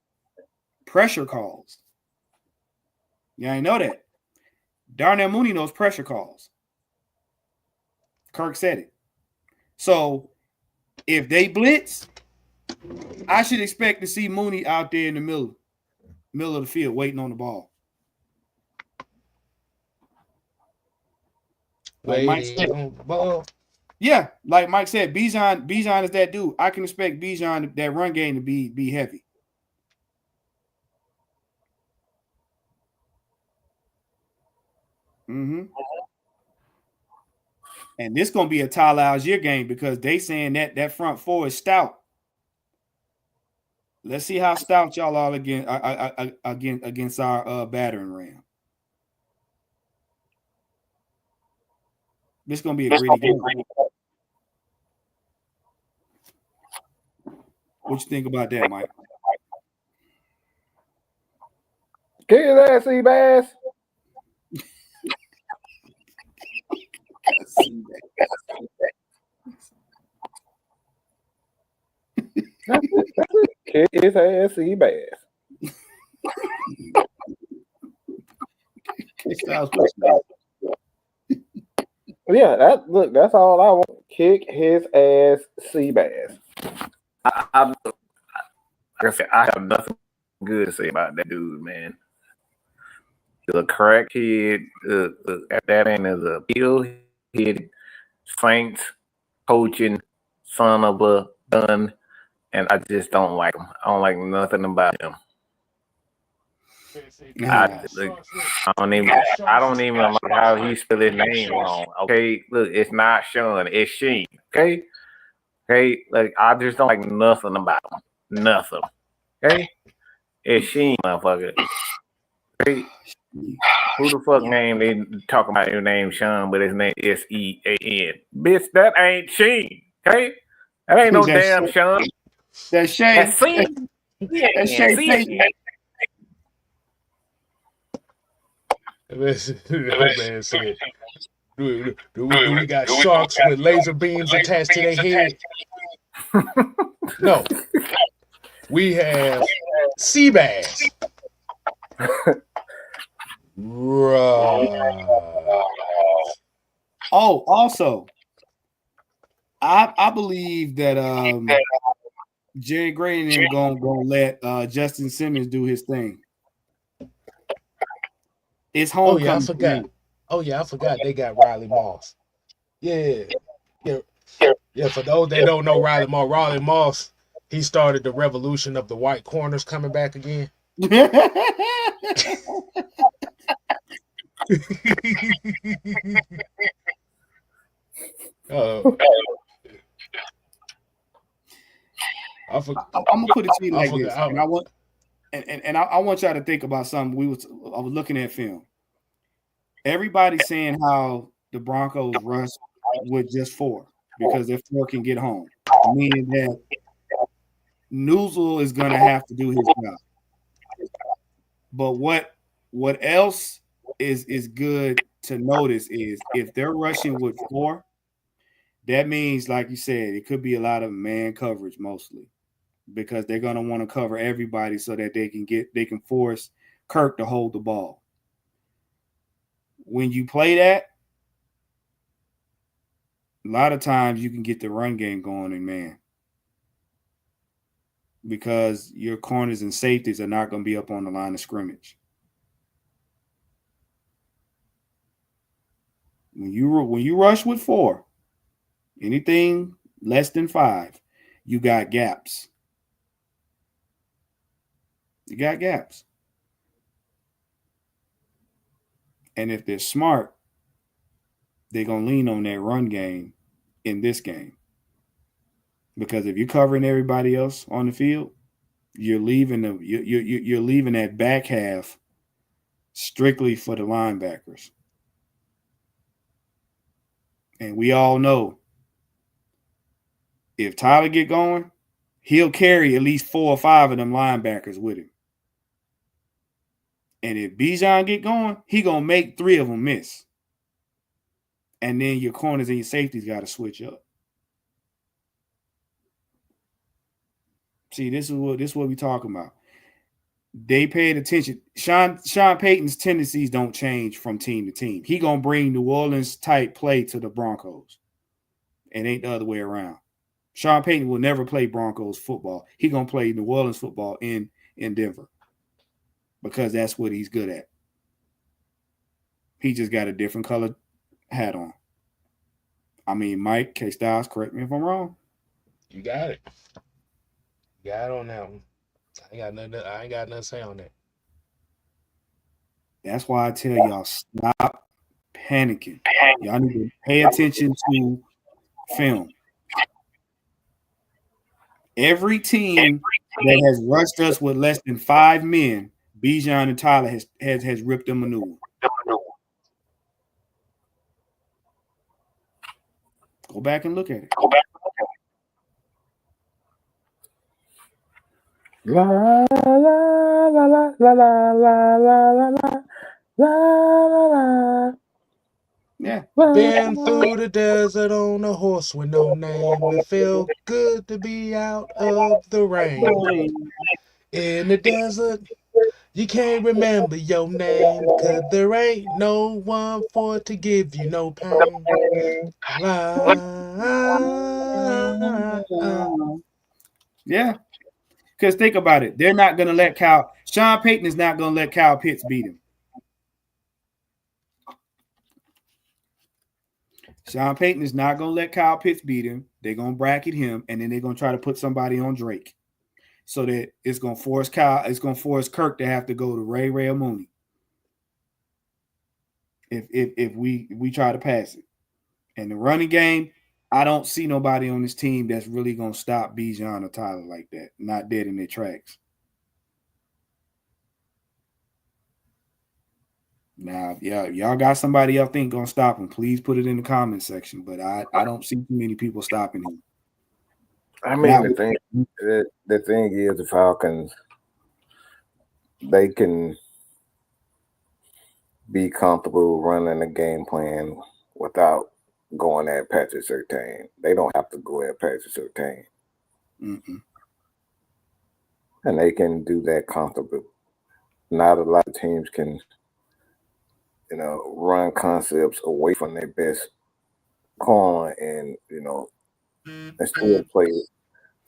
pressure calls. Yeah, I know that. Darnell Mooney knows pressure calls. Kirk said it. So if they blitz, I should expect to see Mooney out there in the middle of the field waiting on the ball. Like Mike said, yeah, like Mike said, Bijan is that dude. I can expect Bijan, that run game, to be heavy. Mm-hmm. And this gonna be a Tyler Algier game because they saying that front four is stout. Let's see how stout y'all are against our battering ram. This is gonna be a gritty game. What you think about that, Mike? Kick his ass, Seabass. Kick his ass, Seabass. Yeah, that's all I want. Kick his ass, Seabass. Like I said, I have nothing good to say about that dude, man. He's a crack kid. That man is a pill-headed Saints coaching son of a gun, and I just don't like him. I don't like nothing about him. I don't even like how he spelled his name wrong. Okay, look, it's not Sean, it's Sheen. Okay, like I just don't like nothing about him. Nothing. Okay, it's Sheen, motherfucker. Okay, who the fuck name they talking about your name Sean, but his name is Sean? Bitch, that ain't Sheen. Okay, that ain't no damn Sean. That's Shane. That's Sheen. That's Shane. That man said, do we got sharks with laser beams attached to their head? No. We have sea bass. Right. Oh, also, I believe that Jerry Gray and them gonna let Justin Simmons do his thing. It's homecoming. Oh yeah, I forgot. I forgot they got Riley Moss. Yeah. For those that don't know Riley Moss, he started the revolution of the white corners coming back again. I'm gonna put it to you like this, and I want y'all to think about something. was looking at film. Everybody's saying how the Broncos rush with just 4 because their 4 can get home, meaning that Newsel is going to have to do his job. But what else is good to notice is if they're rushing with 4, that means, like you said, it could be a lot of man coverage mostly because they're going to want to cover everybody so that they can force Kirk to hold the ball. When you play that, a lot of times you can get the run game going in man because your corners and safeties are not going to be up on the line of scrimmage. When you rush with 4, anything less than 5, you got gaps. You got gaps. And if they're smart, they're going to lean on that run game in this game. Because if you're covering everybody else on the field, you're leaving you're leaving that back half strictly for the linebackers. And we all know if Tyler get going, he'll carry at least 4 or 5 of them linebackers with him. And if Bijan get going, he going to make 3 of them miss. And then your corners and your safeties got to switch up. See, this is what we talking about. They paid attention. Sean Payton's tendencies don't change from team to team. He going to bring New Orleans type play to the Broncos. It ain't the other way around. Sean Payton will never play Broncos football. He going to play New Orleans football in Denver because that's what he's good at. He just got a different colored hat on. I mean, Mike K-Styles, correct me if I'm wrong. You got it. You got it on that one. I ain't got nothing to say on that. That's why I tell y'all, stop panicking. Y'all need to pay attention to film. Every team that has rushed us with less than 5 men, Bijan and Tyler has ripped them a new one. Go back and look at it. La la la la la la la la la la la. Yeah. Been through the desert on a horse with no name. It felt good to be out of the rain. In the desert, you can't remember your name, 'cause there ain't no one for to give you no pain. Yeah. Because think about it. They're not going to let Sean Payton is not going to let Kyle Pitts beat him. Sean Payton is not going to let Kyle Pitts beat him. They're going to bracket him, and then they're going to try to put somebody on Drake so that it's going to force Kirk to have to go to Ray or Mooney if we try to pass it. And the running game, I don't see nobody on this team that's really going to stop Bijan or Tyler like that, not dead in their tracks. Now, yeah, y'all got somebody y'all think gonna stop him, please put it in the comment section. But I don't see too many people stopping him. I mean, the thing is, the Falcons, they can be comfortable running a game plan without going at Patrick Surtain. They don't have to go at Patrick Surtain. And they can do that comfortably. Not a lot of teams can, run concepts away from their best corner and, and still play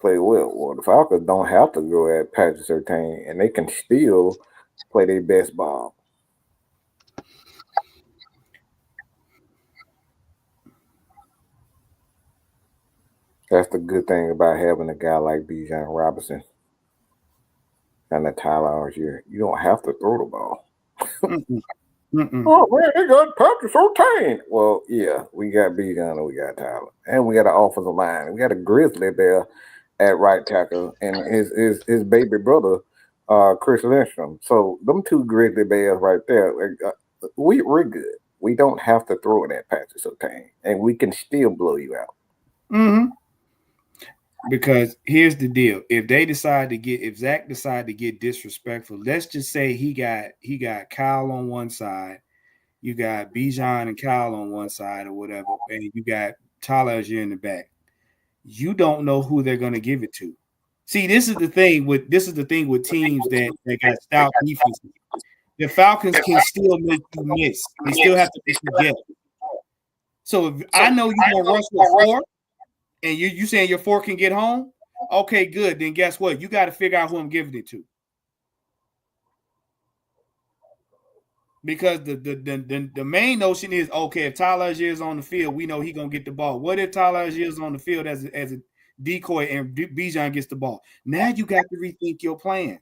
well. Well, the Falcons don't have to go at Patrick Surtain, and they can still play their best ball. That's the good thing about having a guy like Bijan Robinson and the Tyler Algier. You don't have to throw the ball. Oh, man, they got Patrick Surtain. Well, yeah, we got Bijan and we got Tyler. And we got an offensive line. We got a Grizzly there at right tackle. And his baby brother Chris Lindstrom. So them two grizzly bears right there, we're good. We don't have to throw it at Patrick Surtain, and we can still blow you out. Mm-hmm. Because here's the deal: if Zach decide to get disrespectful, let's just say he got Kyle on one side, you got Bijan and Kyle on one side or whatever, and you got Tyler Algier in the back. You don't know who they're going to give it to. See, this is the thing with teams that got stout defenses. The Falcons can still make you miss. They still have to be together. So if I know you're gonna rush with 4, and you saying your 4 can get home, okay, good. Then guess what? You got to figure out who I'm giving it to. Because the main notion is, okay, if Tyler Algier is on the field, we know he's gonna get the ball. What if Tyler Algier is on the field as a decoy and Bijan gets the ball? Now you got to rethink your plan.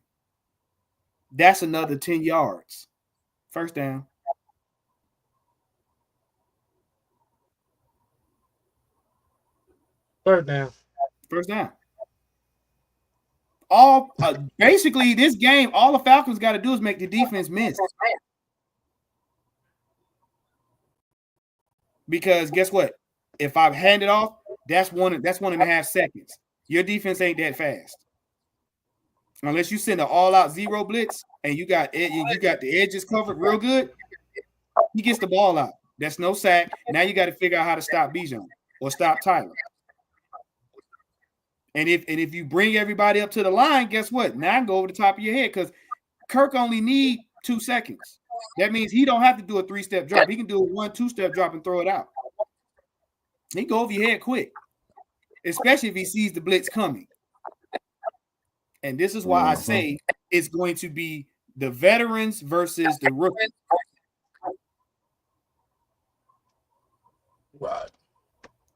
That's another 10 yards. First down. First down. First down. All basically this game, all the Falcons got to do is make the defense miss. Because guess what? If I hand it off, that's 1.5 seconds. Your defense ain't that fast. Unless you send an all-out zero blitz and you got the edges covered real good, he gets the ball out. That's no sack. Now you got to figure out how to stop Bijan or stop Tyler. And if you bring everybody up to the line, guess what? Now I can go over the top of your head because Kirk only need 2 seconds. That means he don't have to do a 3-step drop. He can do a 1-2-step drop and throw it out. He go over your head quick, especially if he sees the blitz coming. And this is why I say it's going to be the veterans versus the rookies. Right.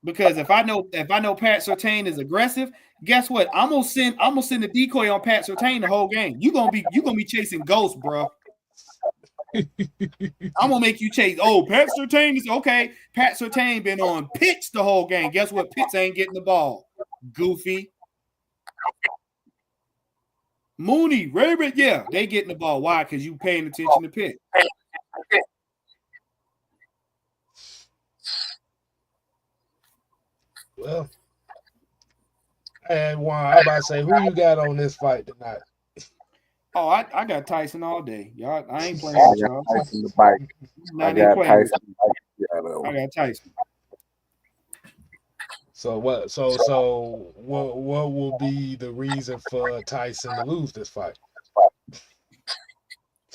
Because if I know Pat Surtain is aggressive, guess what? I'm gonna send a decoy on Pat Surtain the whole game. You gonna be chasing ghosts, bro. I'm gonna make you chase. Oh, Pat Surtain is okay. Pat Surtain been on Pitts the whole game. Guess what? Pitts ain't getting the ball. Goofy. Mooney, Rabbit, yeah, they getting the ball. Why? Because you paying attention to Pitt. Well, and Juan, I'm about to say, who you got on this fight tonight? Oh, I got Tyson all day. Y'all, I ain't playing with y'all. Tyson the bike. I got Tyson. I got Tyson. So what will be the reason for Tyson to lose this fight?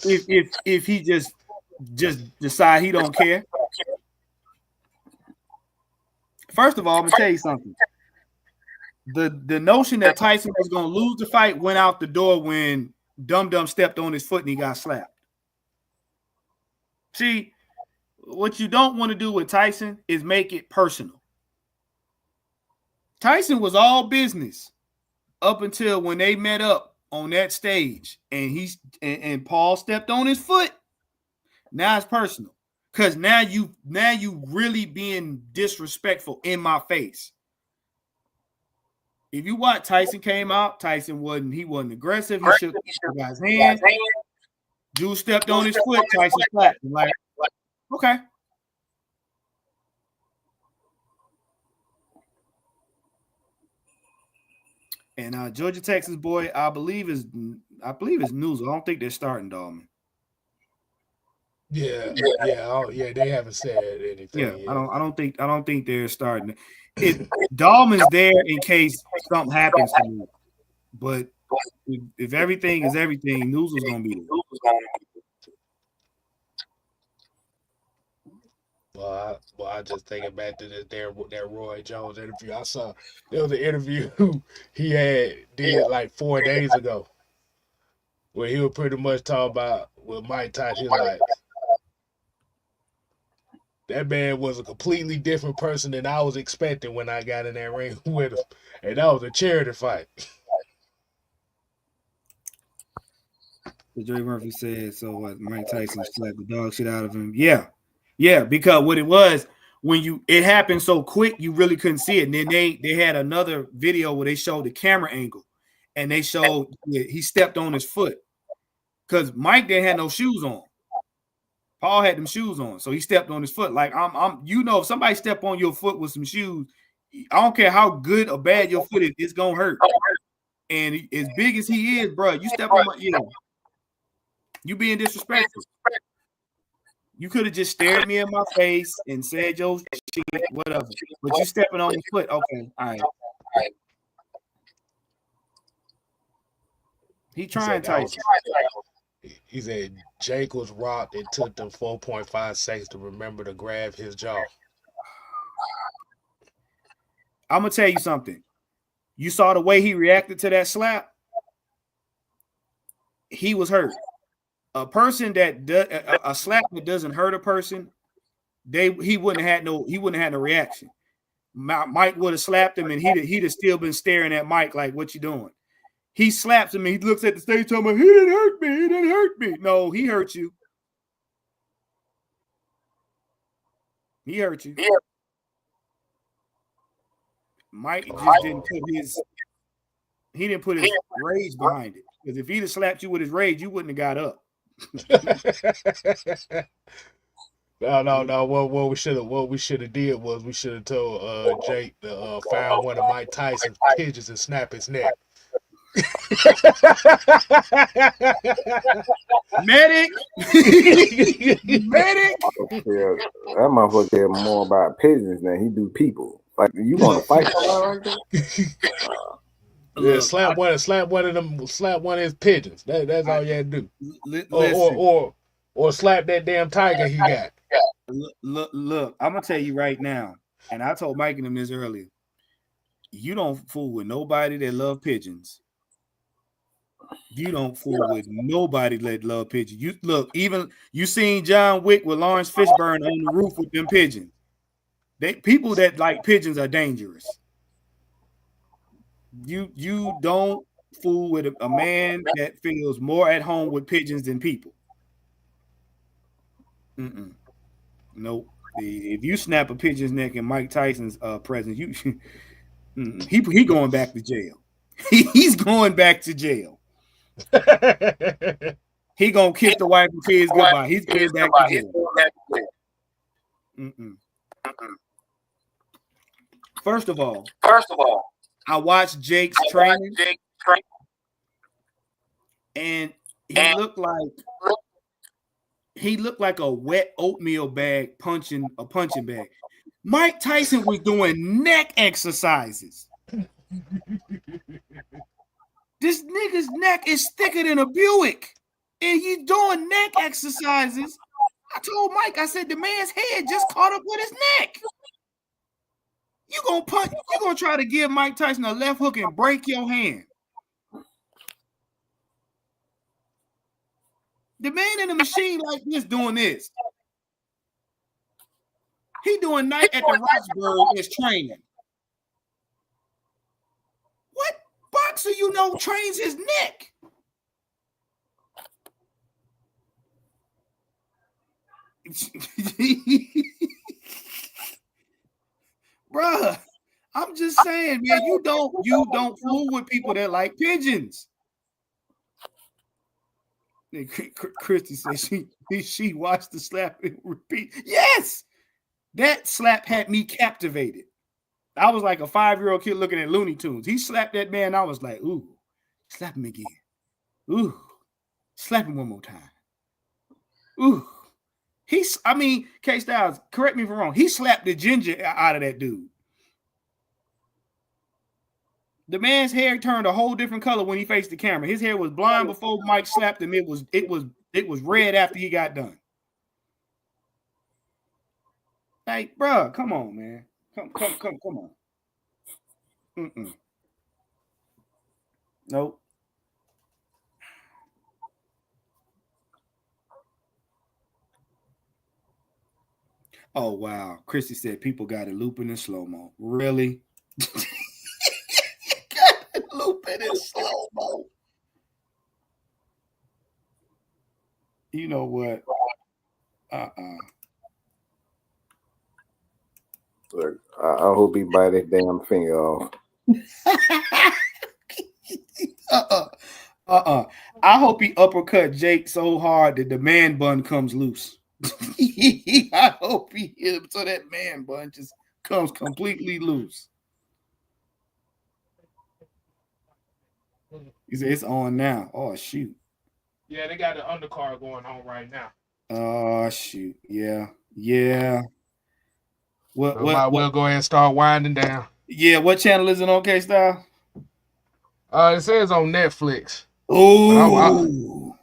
If he just decide he don't care. First of all, I'm gonna tell you something. The notion that Tyson was gonna lose the fight went out the door when Dum Dum stepped on his foot and he got slapped. See, what you don't want to do with Tyson is make it personal. Tyson was all business up until when they met up on that stage and Paul stepped on his foot. Now it's personal. Because now you really being disrespectful in my face. If you watch, Tyson came out, Tyson wasn't aggressive. He shook the guy's hand. Dude stepped on his foot, Tyson slapped him. Like, okay. And Georgia Texas boy, I believe is news. I don't think they're starting Dahlman. Yeah, they haven't said anything. Yeah, yet. I don't think they're starting. If Dahlman's there in case something happens to me, but if everything is everything, news is gonna be there. Well, I just thinking back to that Roy Jones interview. I saw there was an interview he did like 4 days ago, where he was pretty much talking about with Mike Tyson. He was like, that man was a completely different person than I was expecting when I got in that ring with him, and that was a charity fight. Dre Murphy said, so what? Mike Tyson slapped the dog shit out of him. Yeah, because what it was, when it happened so quick, you really couldn't see it. And then they had another video where they showed the camera angle, and they showed he stepped on his foot. because Mike didn't have no shoes on. Paul had them shoes on, so he stepped on his foot. Like if somebody step on your foot with some shoes, I don't care how good or bad your foot is, it's gonna hurt. And as big as he is, bro, you step on my, you being disrespectful. You could have just stared me in my face and said your shit, whatever. But you stepping on my foot, okay, all right. He trying to. He said Jake was rocked. It took them 4.5 seconds to remember to grab his jaw. I'm gonna tell you something. You saw the way he reacted to that slap. He was hurt. A person that a slap that doesn't hurt a person, he wouldn't have had no reaction. Mike would have slapped him, and he'd have still been staring at Mike like, "What you doing?" He slaps him, and he looks at the stage, talking about, "He didn't hurt me. He didn't hurt me." No, he hurt you. He hurt you. Yeah. Mike just didn't put his rage behind it. Because if he'd have slapped you with his rage, you wouldn't have got up. No. What we should have did was we should have told Jake to find one of Mike Tyson's pigeons and snap his neck. Medic. Medic. Yeah, that motherfucker care more about pigeons than he do people. Like, you want to fight somebody like that? Yeah, slap one of his pigeons. That's all you had to do. Or slap that damn tiger he got. Look, I'm gonna tell you right now, and I told Mike and him this earlier. You don't fool with nobody that love pigeons. You don't fool with nobody that love pigeons. You look, even you seen John Wick with Lawrence Fishburne on the roof with them pigeons. People that like pigeons are dangerous. You don't fool with a man that feels more at home with pigeons than people. Nope. If you snap a pigeon's neck in Mike Tyson's presence, he going back to jail. He's going back to jail. He gonna kiss the wife and kids goodbye. He's going back to jail. First of all, I watched Jake's training, and he looked like a wet oatmeal bag punching a punching bag. Mike Tyson was doing neck exercises. This nigga's neck is thicker than a Buick, and he's doing neck exercises. I told Mike, I said, the man's head just caught up with his neck. You gonna try to give Mike Tyson a left hook and break your hand. The man in the machine like this doing this. He doing night at the Roxburgh is training. What boxer you know trains his neck? Bruh, I'm just saying, man, you don't fool with people that like pigeons. Christy said she watched the slap and repeat. Yes, that slap had me captivated. I was like a 5-year-old kid looking at Looney Tunes. He slapped that man. I was like, ooh, slap him again. Ooh, slap him one more time. Ooh. K Styles, correct me if I'm wrong. He slapped the ginger out of that dude. The man's hair turned a whole different color when he faced the camera. His hair was blonde before Mike slapped him. It was red after he got done. Like, bro, come on, man. Come on. Nope. Oh, wow. Christy said people got it looping in slow-mo. Really? Got it looping in slow-mo. You know what? Look, I hope he bite his damn finger off. I hope he uppercut Jake so hard that the man bun comes loose. I hope he hit him so that man bun just comes completely loose. He said it's on now. Oh shoot. Yeah, they got the undercard going on right now. Oh shoot. Yeah. Yeah. So might well go ahead and start winding down. Yeah, what channel is it on, K-Style? It says on Netflix. Oh.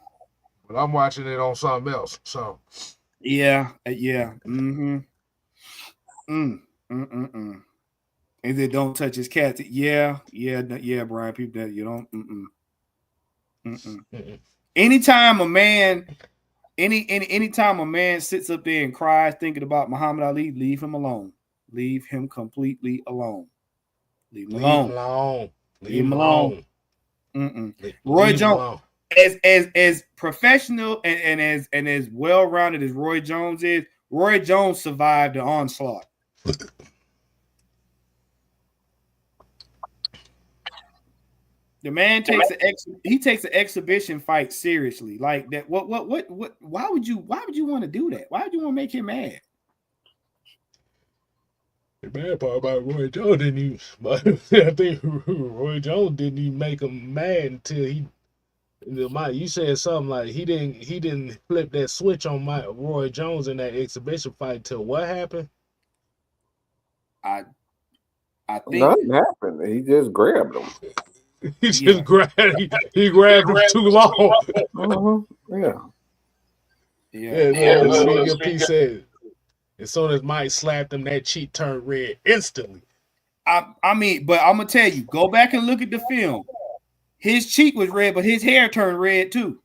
But I'm watching it on something else. So yeah. Mm-hmm. Is it don't touch his cat? Yeah, Brian. People that you don't. Anytime a man, anytime a man sits up there and cries thinking about Muhammad Ali, leave him alone. Leave him completely alone. Leave him alone. Leave him alone. Roy Jones, as professional and as well rounded as Roy Jones is, Roy Jones survived the onslaught. The man takes an exhibition fight seriously, like that. What? Why would you want to do that? Why would you want to make him mad? The bad part about Roy Jones didn't even. But I think Roy Jones didn't even make him mad until he. You said something like he didn't flip that switch on Roy Jones in that exhibition fight till what happened? I think nothing happened. He just grabbed him. He just grabbed him too long. Your piece said as soon as Mike slapped him, that cheek turned red instantly. I mean, but I'm gonna tell you, go back and look at the film. His cheek was red, but his hair turned red too.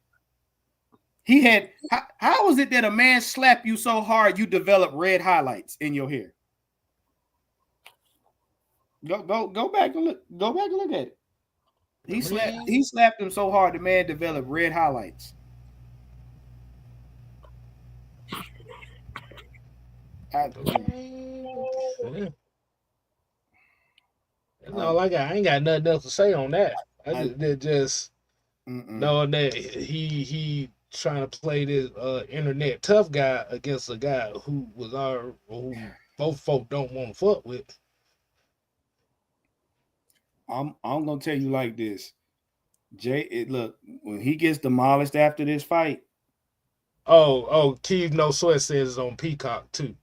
He had how was it that a man slapped you so hard you develop red highlights in your hair? Go back and look. Go back and look at it. He slapped him so hard the man developed red highlights. That's all I got. I ain't got nothing else to say on that. I just knowing that he trying to play this internet tough guy against a guy who both folk don't want to fuck with. I'm gonna tell you like this, Jay. Look, when he gets demolished after this fight. Keith No Sweat says it's on Peacock too.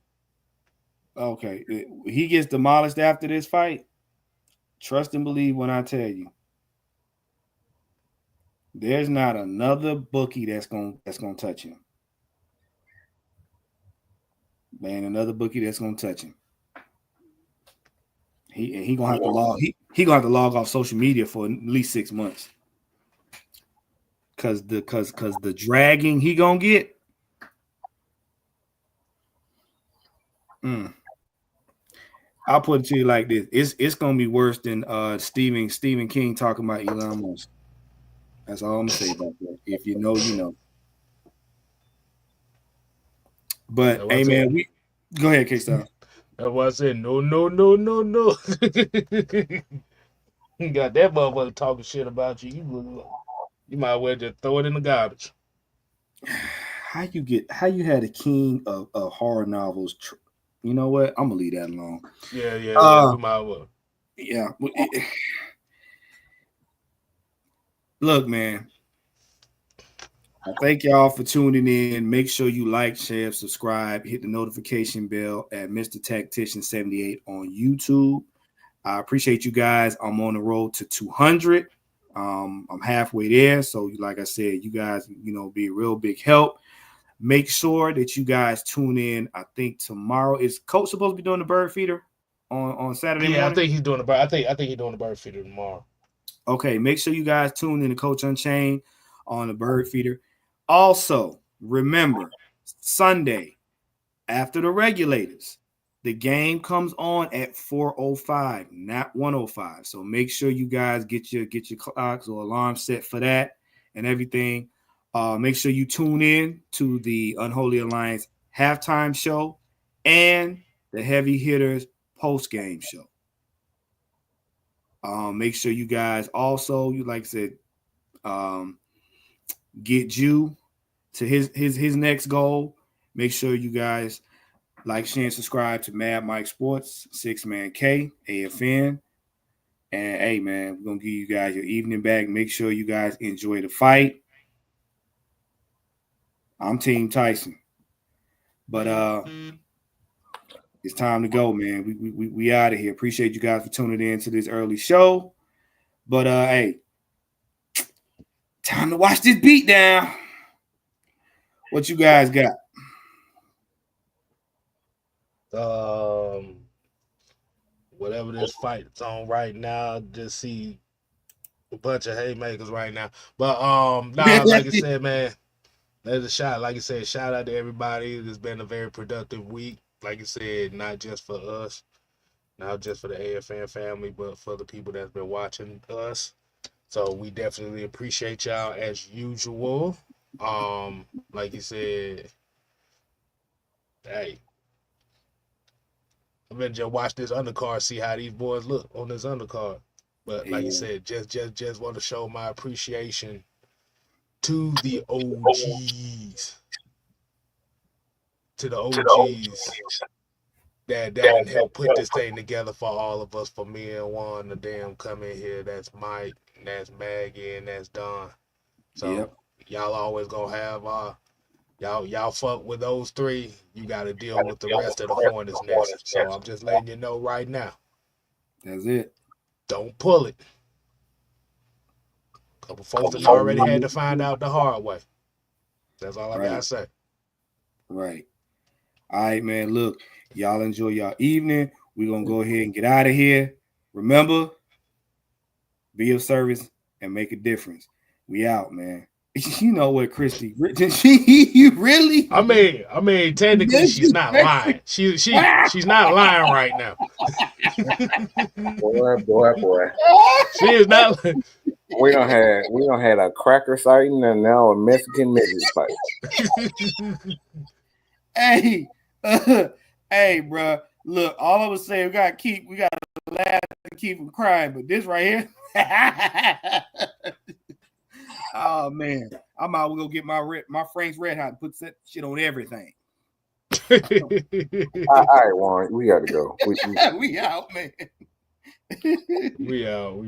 Okay, he gets demolished after this fight. Trust and believe when I tell you, there's not another bookie that's gonna touch him. Man, another bookie that's gonna touch him. He gonna have to log. He gonna have to log off social media for at least 6 months. Cause the dragging he gonna get. I'll put it to you like this: it's gonna be worse than Stephen King talking about Elon Musk. That's all I'm gonna say about that. If you know, you know. But hey, man, we go ahead, K-Style. That's why I said no. You got that motherfucker talking shit about you. You might well just throw it in the garbage. How you had a king of horror novels? You know what? I'm gonna leave that alone. Yeah. We might well. Yeah. Look, man. I thank y'all for tuning in. Make sure you like, share, subscribe, hit the notification bell at Mr. Tactician 78 on YouTube. I appreciate you guys. I'm on the road to 200. I'm halfway there. So, like I said, you guys, be a real big help. Make sure that you guys tune in. I think tomorrow is Coach supposed to be doing the bird feeder on Saturday morning. I think he's doing the bird. I think he's doing the bird feeder tomorrow. Okay, make sure you guys tune in to Coach Unchained on the bird feeder. Also, remember Sunday after the regulators, the game comes on at 4:05, not 1:05. So make sure you guys get your clocks or alarm set for that and everything. Make sure you tune in to the Unholy Alliance halftime show and the Heavy Hitters post-game show. Make sure you guys also, like I said, get you to his next goal. Make sure you guys like, share, and subscribe to Mad Mike Sports, 6Man K, AFN. And hey, man, we're gonna give you guys your evening back. Make sure you guys enjoy the fight. I'm Team Tyson. But it's time to go, man. We out of here. Appreciate you guys for tuning in to this early show. But hey, time to watch this beat down. What you guys got? Whatever this fight's on right now, just see a bunch of haymakers right now. But like I said, man, there's a shot. Like I said, shout out to everybody. It's been a very productive week. Like I said, not just for us, not just for the AFN family, but for the people that's been watching us. So we definitely appreciate y'all as usual. Like you said, hey, I'm gonna just watch this undercard, see how these boys look on this undercard. But like you said, just want to show my appreciation to the OGs. To the OGs that done help put this thing together for all of us, for me and Juan to damn come in here. That's Mike, and that's Maggie, and that's Don. So y'all always gonna have y'all fuck with those three. You gotta deal with the rest of the Hornets next. So I'm just letting you know right now. That's it. Don't pull it. Couple folks that already had to find out the hard way. That's all I gotta say. Right. All right, man. Look, y'all enjoy y'all evening. We're going to go ahead and get out of here. Remember, be of service and make a difference. We out, man. You know what, Christy? She really? I mean, technically, she's not lying. She's not lying right now. Boy. She is not. We don't had a cracker sighting and now a Mexican midget fight. Hey, bro. Look, all I was saying, we got to laugh and keep from crying, but this right here. Oh man, I'm out. We're gonna get my Frank's Red Hot and put that shit on everything. All right, Warren, we gotta go. We out, man. We out.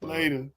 Later.